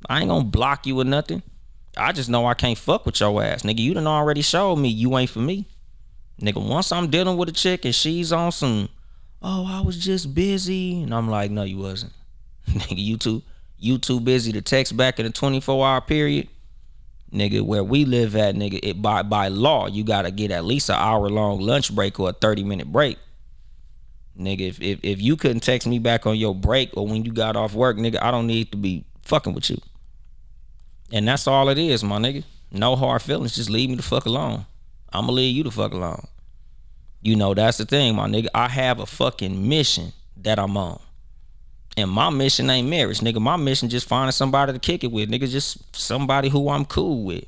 I ain't gonna block you or nothing. I just know I can't fuck with your ass. Nigga, you done already showed me you ain't for me. Nigga, once I'm dealing with a chick and she's on some, oh, I was just busy. And I'm like, no, you wasn't. Nigga, you too busy to text back in a 24-hour period. Nigga, where we live at, nigga, it by law, you gotta get at least an hour-long lunch break or a 30-minute break. Nigga, if you couldn't text me back on your break or when you got off work, nigga, I don't need to be fucking with you. And that's all it is, my nigga. No hard feelings. Just leave me the fuck alone. I'ma leave you the fuck alone. You know, that's the thing, my nigga. I have a fucking mission that I'm on. And my mission ain't marriage, nigga. My mission just finding somebody to kick it with, nigga. Just somebody who I'm cool with.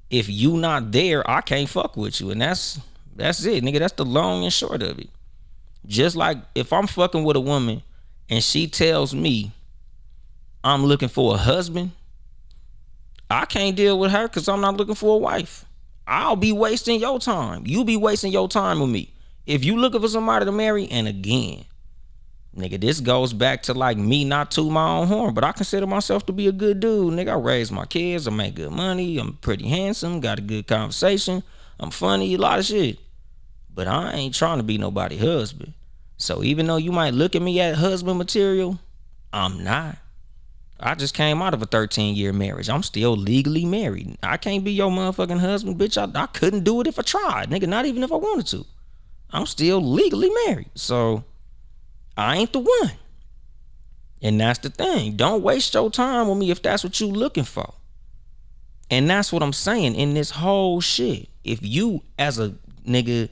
If you not there, I can't fuck with you. And that's it, nigga. That's the long and short of it. Just like if I'm fucking with a woman and she tells me I'm looking for a husband, I can't deal with her because I'm not looking for a wife. I'll be wasting your time. You be wasting your time with me. If you looking for somebody to marry, and again, nigga, this goes back to like me not to my own horn, but I consider myself to be a good dude. Nigga, I raise my kids, I make good money, I'm pretty handsome, got a good conversation, I'm funny, a lot of shit. But I ain't trying to be nobody husband. So even though you might look at me at husband material, I'm not. I just came out of a 13-year marriage. I'm still legally married. I can't be your motherfucking husband, bitch. I couldn't do it if I tried, nigga, not even if I wanted to. I'm still legally married. So I ain't the one. And that's the thing. Don't waste your time with me if that's what you looking for. And that's what I'm saying in this whole shit. If you as a nigga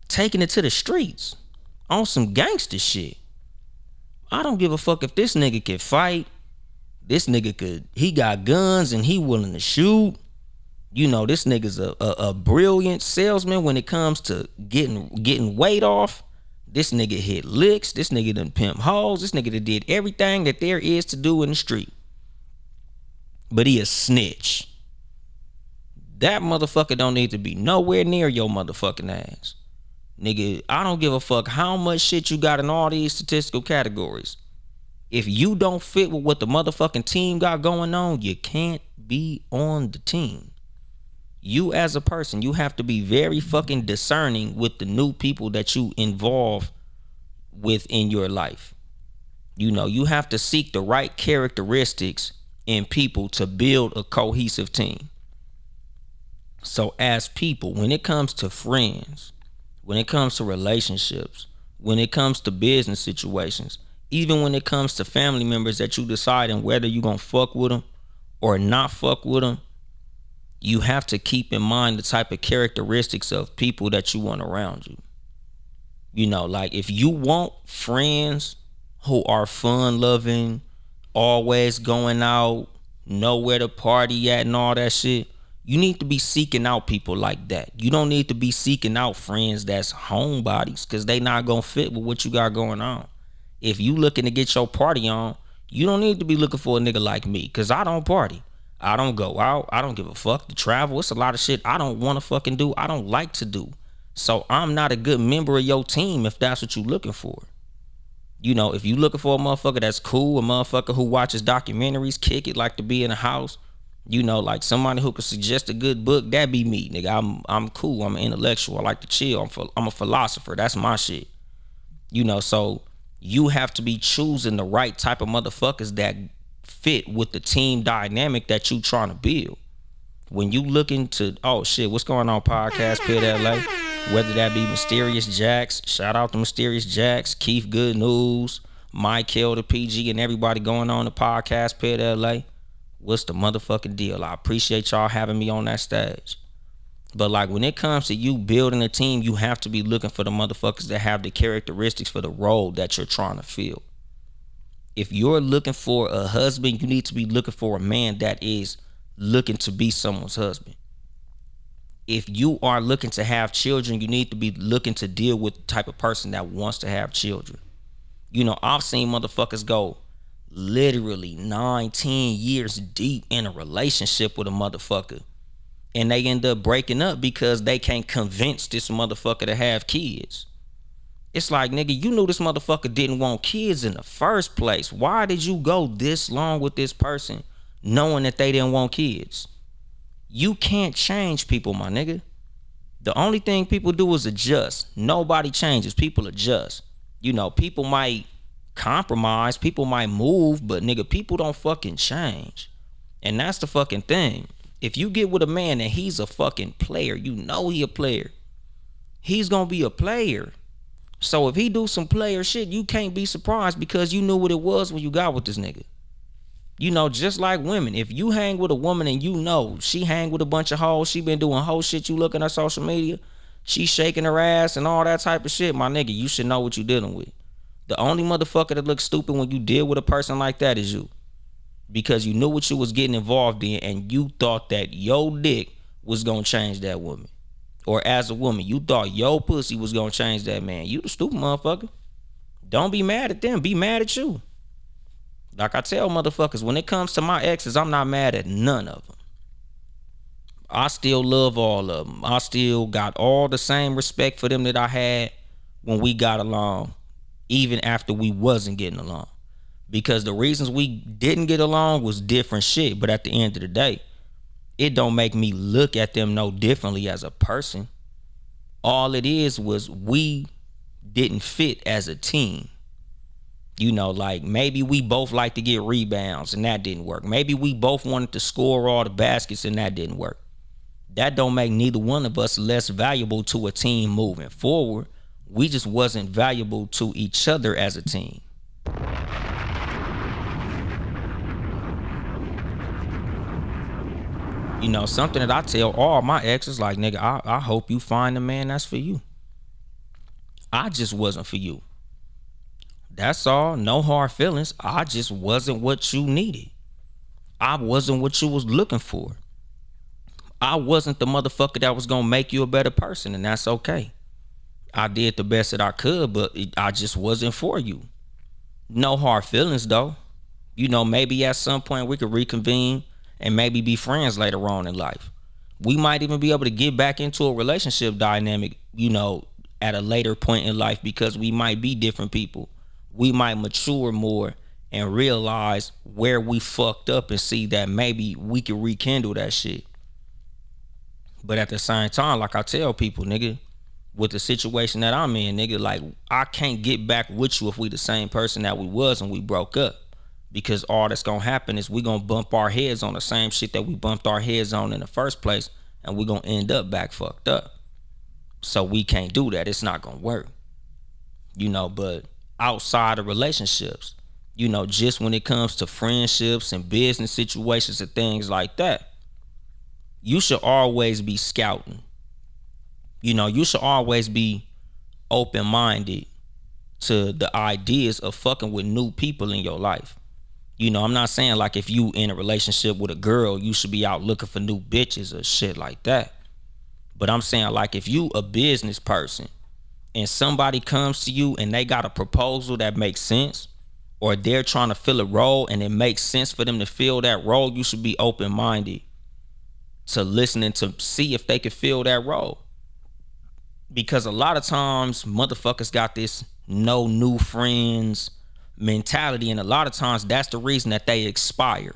taking it to the streets on some gangster shit, I don't give a fuck if this nigga can fight. This nigga he got guns and he willing to shoot. You know, this nigga's a brilliant salesman when it comes to getting weight off. This nigga hit licks. This nigga done pimp hoes. This nigga done did everything that there is to do in the street. But he a snitch. That motherfucker don't need to be nowhere near your motherfucking ass. Nigga, I don't give a fuck how much shit you got in all these statistical categories. If you don't fit with what the motherfucking team got going on, you can't be on the team. You as a person, you have to be very fucking discerning with the new people that you involve with in your life. You know, you have to seek the right characteristics in people to build a cohesive team. So as people, when it comes to friends, when it comes to relationships, when it comes to business situations, even when it comes to family members that you deciding whether you gonna fuck with them or not fuck with them, you have to keep in mind the type of characteristics of people that you want around you. You know, like if you want friends who are fun loving, always going out, know where to party at and all that shit, you need to be seeking out people like that. You don't need to be seeking out friends that's homebodies because they not gonna fit with what you got going on. If you looking to get your party on, you don't need to be looking for a nigga like me because I don't party. I don't go out. I don't give a fuck to travel. It's a lot of shit I don't want to fucking do. I don't like to do. So I'm not a good member of your team if that's what you're looking for. If you looking for a motherfucker that's cool, a motherfucker who watches documentaries, kick it, like to be in a house, like somebody who could suggest a good book, that be me, nigga. I'm cool. I'm an intellectual. I like to chill. I'm a philosopher. That's my shit. So you have to be choosing the right type of motherfuckers that fit with the team dynamic that you trying to build. When you looking to, oh shit, what's going on, podcast Pit LA? Whether that be Mysterious Jax, shout out to Mysterious Jax, Keith Good News, Michael the PG, and everybody going on the podcast Pit LA. What's the motherfucking deal? I appreciate y'all having me on that stage. But like when it comes to you building a team, you have to be looking for the motherfuckers that have the characteristics for the role that you're trying to fill. If you're looking for a husband, you need to be looking for a man that is looking to be someone's husband. If you are looking to have children, you need to be looking to deal with the type of person that wants to have children. I've seen motherfuckers go literally 19 years deep in a relationship with a motherfucker, and they end up breaking up because they can't convince this motherfucker to have kids. It's like, nigga, you knew this motherfucker didn't want kids in the first place. Why did you go this long with this person knowing that they didn't want kids? You can't change people, my nigga. The only thing people do is adjust. Nobody changes. People adjust. People might compromise. People might move, but nigga, people don't fucking change. And that's the fucking thing. If you get with a man and he's a fucking player, he a player. He's gonna be a player. So if he do some player shit, you can't be surprised because you knew what it was when you got with this nigga. Just like women, if you hang with a woman and she hang with a bunch of hoes, she been doing hoe shit, you look at her social media, she shaking her ass and all that type of shit, my nigga, you should know what you dealing with. The only motherfucker that looks stupid when you deal with a person like that is you. Because you knew what you was getting involved in and you thought that your dick was gonna change that woman. Or as a woman, you thought your pussy was gonna change that man. You the stupid motherfucker. Don't be mad at them, be mad at you. Like I tell motherfuckers, when it comes to my exes, I'm not mad at none of them. I still love all of them. I still got all the same respect for them that I had when we got along, even after we wasn't getting along. Because the reasons we didn't get along was different shit. But at the end of the day, it don't make me look at them no differently as a person. All it is was we didn't fit as a team. Like maybe we both like to get rebounds and that didn't work. Maybe we both wanted to score all the baskets and that didn't work. That don't make neither one of us less valuable to a team moving forward. We just wasn't valuable to each other as a team. Something that I tell all my exes, like, nigga, I hope you find a man that's for you. I just wasn't for you. That's all. No hard feelings. I just wasn't what you needed. I wasn't what you was looking for. I wasn't the motherfucker that was gonna make you a better person, and that's okay. I did the best that I could, but I just wasn't for you. No hard feelings though. Maybe at some point we could reconvene and maybe be friends later on in life. We might even be able to get back into a relationship dynamic, at a later point in life because we might be different people. We might mature more and realize where we fucked up and see that maybe we can rekindle that shit. But at the same time, like I tell people, nigga, with the situation that I'm in, nigga, like I can't get back with you if we the same person that we was when we broke up. Because all that's gonna happen is we gonna bump our heads on the same shit that we bumped our heads on in the first place, and we gonna end up back fucked up. So we can't do that. It's not gonna work. But outside of relationships, just when it comes to friendships and business situations and things like that, you should always be scouting. You should always be open-minded to the ideas of fucking with new people in your life. I'm not saying like if you in a relationship with a girl, you should be out looking for new bitches or shit like that. But I'm saying like if you a business person and somebody comes to you and they got a proposal that makes sense, or they're trying to fill a role and it makes sense for them to fill that role, you should be open-minded to listening to see if they can fill that role. Because a lot of times motherfuckers got this no new friends mentality, and a lot of times that's the reason that they expire.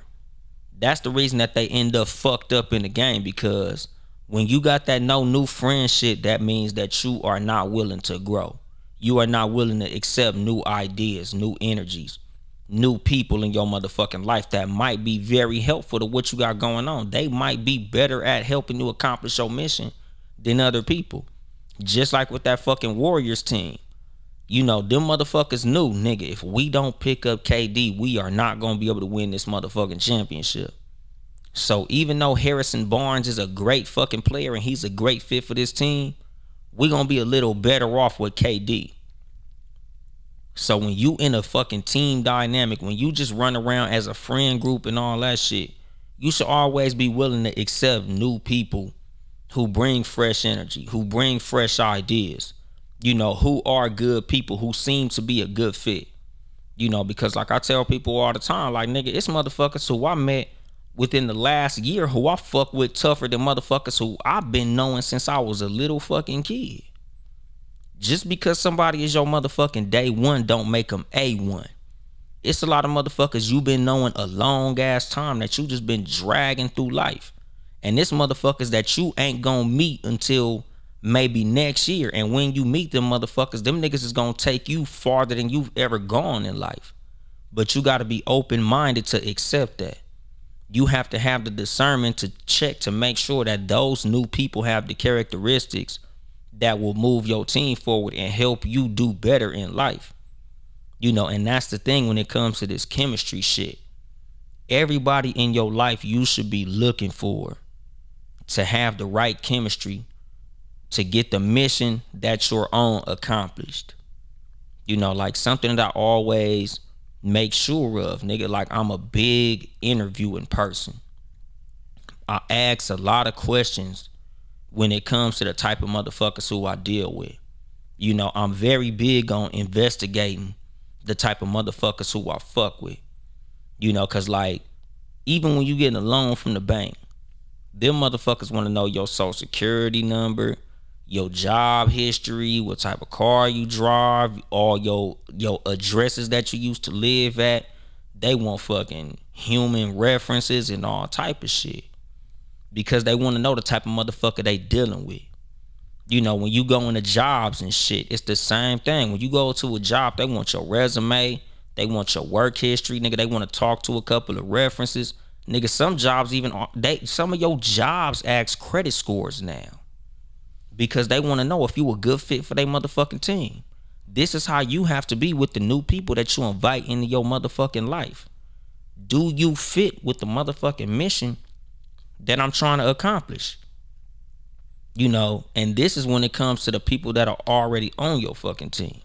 That's the reason that they end up fucked up in the game, because when you got that no new friend shit, that means that you are not willing to grow. You are not willing to accept new ideas, new energies, new people in your motherfucking life that might be very helpful to what you got going on. They might be better at helping you accomplish your mission than other people. Just like with that fucking Warriors team. You know, them motherfuckers knew, nigga, if we don't pick up KD, we are not going to be able to win this motherfucking championship. So even though Harrison Barnes is a great fucking player and he's a great fit for this team, we're going to be a little better off with KD. So when you in a fucking team dynamic, when you just run around as a friend group and all that shit, you should always be willing to accept new people who bring fresh energy, who bring fresh ideas, you know, who are good people, who seem to be a good fit. You know, because like I tell people all the time, like, nigga, it's motherfuckers who I met within the last year who I fuck with tougher than motherfuckers who I've been knowing since I was a little fucking kid. Just because somebody is your motherfucking day one don't make them A1. It's a lot of motherfuckers you been knowing a long ass time that you just been dragging through life. And this motherfuckers that you ain't gonna meet until maybe next year. And when you meet them motherfuckers, them niggas is gonna take you farther than you've ever gone in life. But you gotta be open-minded to accept that. You have to have the discernment to check to make sure that those new people have the characteristics that will move your team forward and help you do better in life. You know, and that's the thing when it comes to this chemistry shit. Everybody in your life you should be looking for to have the right chemistry to get the mission that you're on accomplished. You know, like something that I always make sure of, nigga, like I'm a big interviewing person. I ask a lot of questions when it comes to the type of motherfuckers who I deal with. You know, I'm very big on investigating the type of motherfuckers who I fuck with. You know, cause like, even when you getting a loan from the bank, them motherfuckers want to know your social security number, your job history, what type of car you drive, all your addresses that you used to live at. They want fucking human references and all type of shit. Because they want to know the type of motherfucker they dealing with. You know, when you go into jobs and shit, it's the same thing. When you go to a job, they want your resume, they want your work history, nigga. They want to talk to a couple of references. Nigga, some jobs even, some of your jobs ask credit scores now. Because they want to know if you a good fit for their motherfucking team. This is how you have to be with the new people that you invite into your motherfucking life. Do you fit with the motherfucking mission that I'm trying to accomplish? You know, and this is when it comes to the people that are already on your fucking team.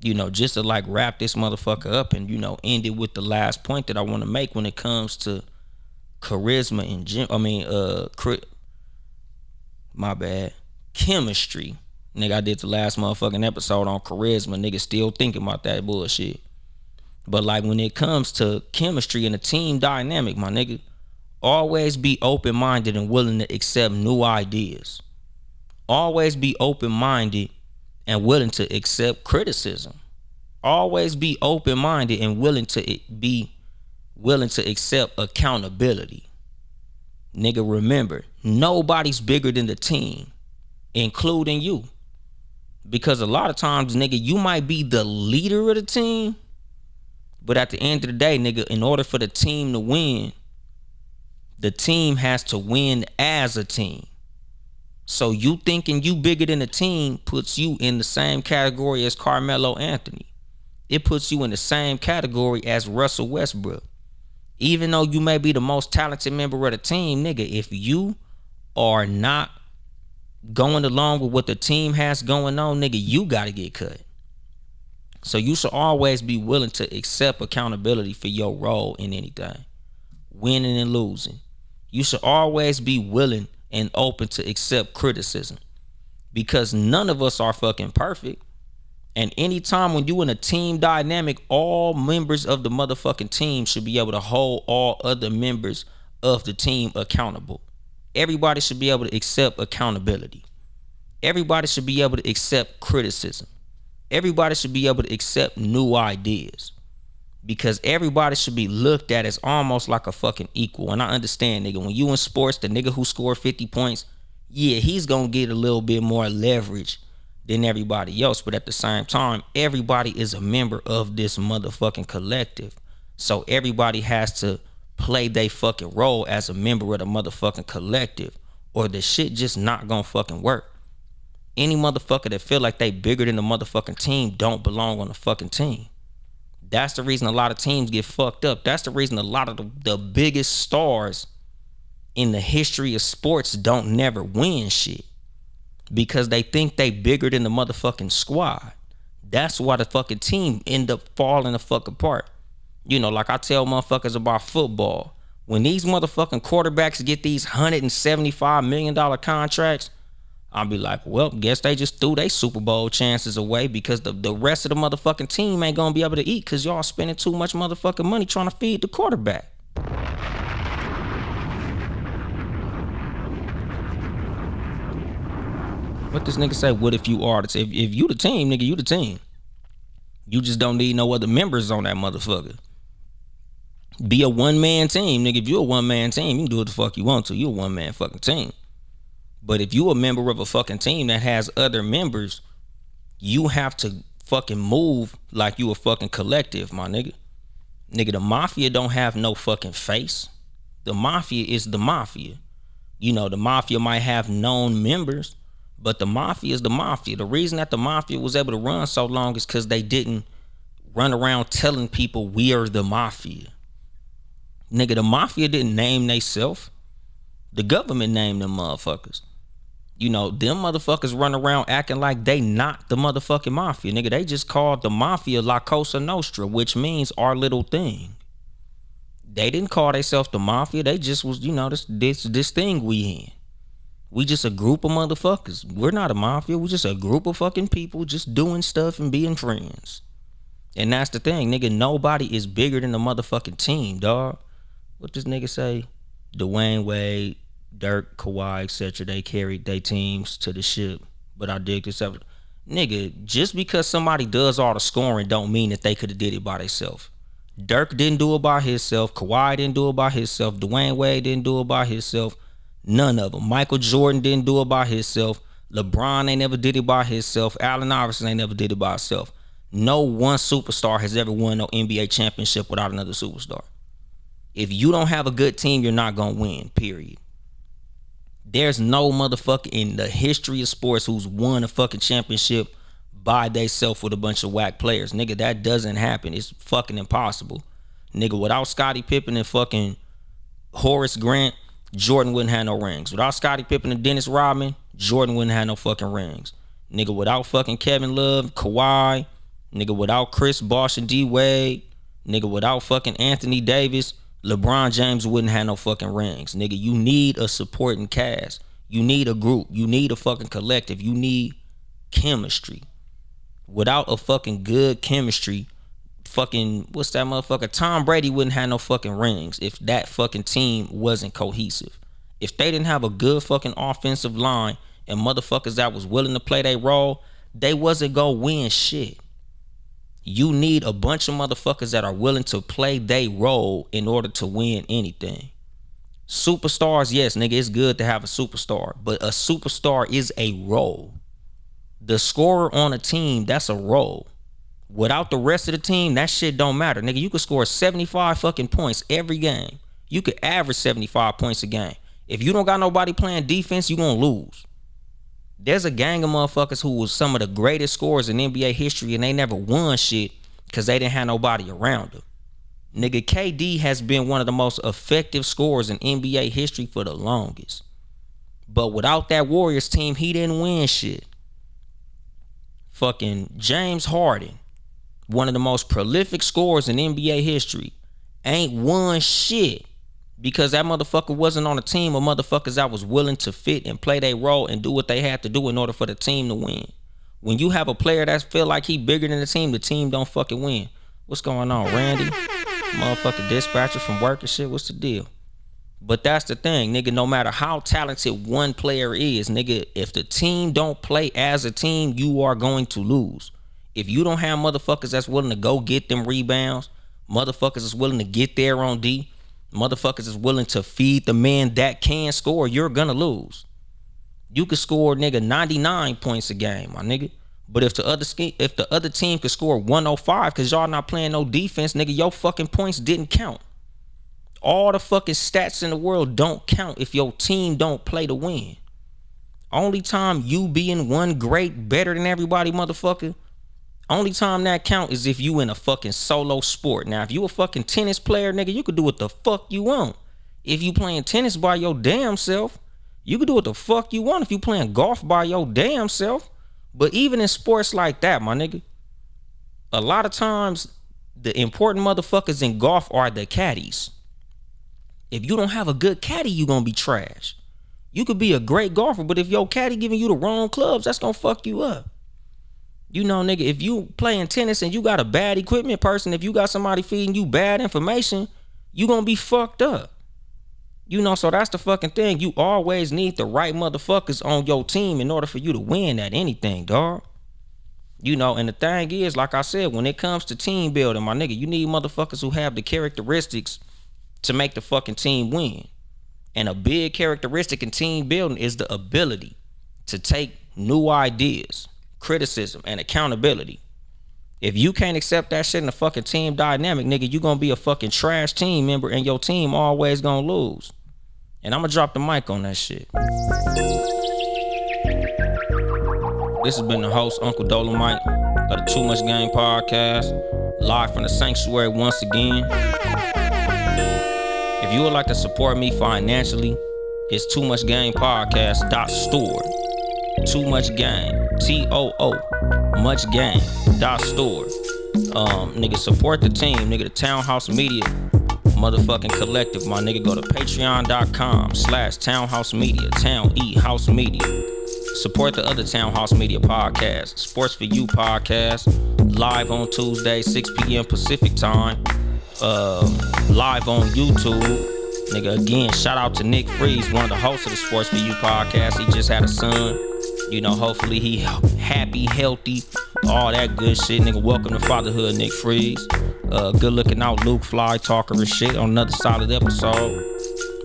You know, just to like wrap this motherfucker up and, you know, end it with the last point that I want to make when it comes to charisma and chemistry. Nigga, I did the last motherfucking episode on charisma. Nigga still thinking about that bullshit. But like when it comes to chemistry and a team dynamic, my nigga, always be open-minded and willing to accept new ideas. Always be open-minded and willing to accept criticism. Always be open-minded and willing to accept accountability. Nigga, remember, nobody's bigger than the team, including you. Because a lot of times, nigga, you might be the leader of the team, but at the end of the day, nigga, in order for the team to win, the team has to win as a team. So you thinking you bigger than the team puts you in the same category as Carmelo Anthony. It puts you in the same category as Russell Westbrook. Even though you may be the most talented member of the team, nigga, if you are not going along with what the team has going on, nigga, you gotta get cut. So you should always be willing to accept accountability for your role in anything, winning and losing. You should always be willing and open to accept criticism, because none of us are fucking perfect. And anytime when you in a team dynamic, all members of the motherfucking team should be able to hold all other members of the team accountable. Everybody should be able to accept accountability. Everybody should be able to accept criticism. Everybody should be able to accept new ideas. Because everybody should be looked at as almost like a fucking equal. And I understand, nigga, when you in sports, the nigga who scored 50 points, yeah, he's gonna get a little bit more leverage than everybody else. But at the same time, everybody is a member of this motherfucking collective. So everybody has to play their fucking role as a member of the motherfucking collective, or the shit just not gonna fucking work. Any motherfucker that feel like they bigger than the motherfucking team don't belong on the fucking team. That's the reason a lot of teams get fucked up. That's the reason a lot of the biggest stars in the history of sports don't never win shit. Because they think they bigger than the motherfucking squad. That's why the fucking team end up falling the fuck apart. You know, like I tell motherfuckers about football. When these motherfucking quarterbacks get these $175 million contracts, I'll be like, well, guess they just threw their Super Bowl chances away because the rest of the motherfucking team ain't gonna be able to eat because y'all spending too much motherfucking money trying to feed the quarterback. What this nigga say? What if you are the team? If you the team, nigga, you the team. You just don't need no other members on that motherfucker. Be a one-man team, nigga. If you a one-man team, you can do what the fuck you want to. You a one-man fucking team. But if you a member of a fucking team that has other members, you have to fucking move like you a fucking collective, my nigga. Nigga, the mafia don't have no fucking face. The mafia is the mafia. You know, the mafia might have known members, but the mafia is the mafia. The reason that the mafia was able to run so long is because they didn't run around telling people we are the mafia. Nigga, the mafia didn't name theyself. The government named them motherfuckers. You know, them motherfuckers run around acting like they not the motherfucking mafia. Nigga, they just called the mafia La Cosa Nostra, which means our little thing. They didn't call themselves the mafia. They just was, you know, this thing we in. We just a group of motherfuckers. We're not a mafia. We're just a group of fucking people just doing stuff and being friends. And that's the thing, nigga. Nobody is bigger than the motherfucking team, dog. What this nigga say? Dwayne Wade, Dirk, Kawhi, etc. They carried their teams to the ship. But I dig this up. Nigga, just because somebody does all the scoring don't mean that they could have did it by themselves. Dirk didn't do it by himself. Kawhi didn't do it by himself. Dwayne Wade didn't do it by himself. None of them. Michael Jordan didn't do it by himself. LeBron ain't never did it by himself. Allen Iverson ain't never did it by himself. No one superstar has ever won no NBA championship without another superstar. If you don't have a good team, you're not gonna win, period. There's no motherfucker in the history of sports who's won a fucking championship by theyself with a bunch of whack players. Nigga, that doesn't happen. It's fucking impossible. Nigga, without Scottie Pippen and fucking Horace Grant, Jordan wouldn't have no rings. Without Scottie Pippen and Dennis Rodman, Jordan wouldn't have no fucking rings. Nigga, without fucking Kevin Love, Kawhi, nigga, without Chris Bosh and D Wade, nigga, without fucking Anthony Davis, LeBron James wouldn't have no fucking rings. Nigga, you need a supporting cast. You need a group. You need a fucking collective. You need chemistry. Without a fucking good chemistry, fucking, what's that motherfucker? Tom Brady wouldn't have no fucking rings if that fucking team wasn't cohesive. If they didn't have a good fucking offensive line and motherfuckers that was willing to play their role, they wasn't gonna win shit. You need a bunch of motherfuckers that are willing to play their role in order to win anything. Superstars, yes, nigga, it's good to have a superstar, but a superstar is a role. The scorer on a team, that's a role. Without the rest of the team, that shit don't matter. Nigga, you could score 75 fucking points every game. You could average 75 points a game. If you don't got nobody playing defense, you gonna lose. There's a gang of motherfuckers who was some of the greatest scorers in NBA history and they never won shit because they didn't have nobody around them. Nigga, KD has been one of the most effective scorers in NBA history for the longest. But without that Warriors team, he didn't win shit. Fucking James Harden, one of the most prolific scorers in NBA history, ain't won shit because that motherfucker wasn't on a team of motherfuckers that was willing to fit and play their role and do what they had to do in order for the team to win. When you have a player that feel like he bigger than the team don't fucking win. What's going on, Randy? Motherfucker dispatcher from work and shit, what's the deal? But that's the thing, nigga, no matter how talented one player is, nigga, if the team don't play as a team, you are going to lose. If you don't have motherfuckers that's willing to go get them rebounds, motherfuckers is willing to get there on D, motherfuckers is willing to feed the man that can score, you're gonna lose. You could score, nigga, 99 points a game, my nigga. But if the other team could score 105 because y'all not playing no defense, nigga, your fucking points didn't count. All the fucking stats in the world don't count if your team don't play to win. Only time you being one great, better than everybody, motherfucker, only time that count is if you in a fucking solo sport. Now, if you a fucking tennis player, nigga, you could do what the fuck you want. If you playing tennis by your damn self, you could do what the fuck you want if you playing golf by your damn self. But even in sports like that, my nigga, a lot of times the important motherfuckers in golf are the caddies. If you don't have a good caddy, you gonna be trash. You could be a great golfer, but if your caddy giving you the wrong clubs, that's gonna fuck you up. You know, nigga, if you playing tennis and you got a bad equipment person, if you got somebody feeding you bad information, you gonna be fucked up. You know, so that's the fucking thing. You always need the right motherfuckers on your team in order for you to win at anything, dog. You know, and the thing is, like I said, when it comes to team building, my nigga, you need motherfuckers who have the characteristics to make the fucking team win. And a big characteristic in team building is the ability to take new ideas, criticism, and accountability. If you can't accept that shit in the fucking team dynamic, nigga, you gonna be a fucking trash team member and your team always gonna lose. And I'm gonna drop the mic on that shit. This has been the host, Uncle Dolemite, of the Too Much Game podcast, live from the sanctuary once again. If you would like to support me financially, it's Too Much Game Podcast.store. Too Much Game, TOO, Much Game .store. Nigga, support the team, nigga, the Townhouse Media motherfucking collective, my nigga. Go to patreon.com/Townhouse Media, Town E House Media. Support the other Townhouse Media podcasts, Sports for You podcast, live on Tuesday, 6 p.m. Pacific time. Live on YouTube. Nigga, again, shout out to Nick Freeze, one of the hosts of the Sports for You podcast. He just had a son. You know, hopefully he happy, healthy, all that good shit. Nigga, welcome to fatherhood, Nick Freeze. Good looking out, Luke Fly talker and shit on another solid episode.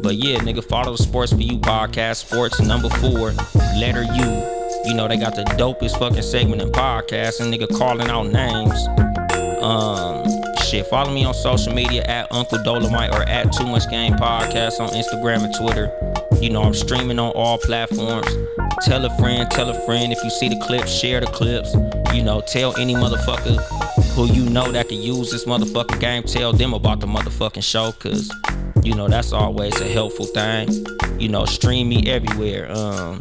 But yeah, nigga, follow the Sports for You podcast, Sports number 4, letter U. You know, they got the dopest fucking segment in podcasting, nigga, calling out names. Shit, follow me on social media at Uncle Dolemite or at Too Much Game Podcast on Instagram and Twitter. You know, I'm streaming on all platforms. Tell a friend. If you see the clips, share the clips. You know, tell any motherfucker who you know that could use this motherfucking game. Tell them about the motherfucking show, cause you know that's always a helpful thing. You know, stream me everywhere. I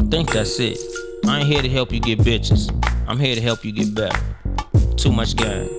think that's it. I ain't here to help you get bitches. I'm here to help you get better. Too Much Game.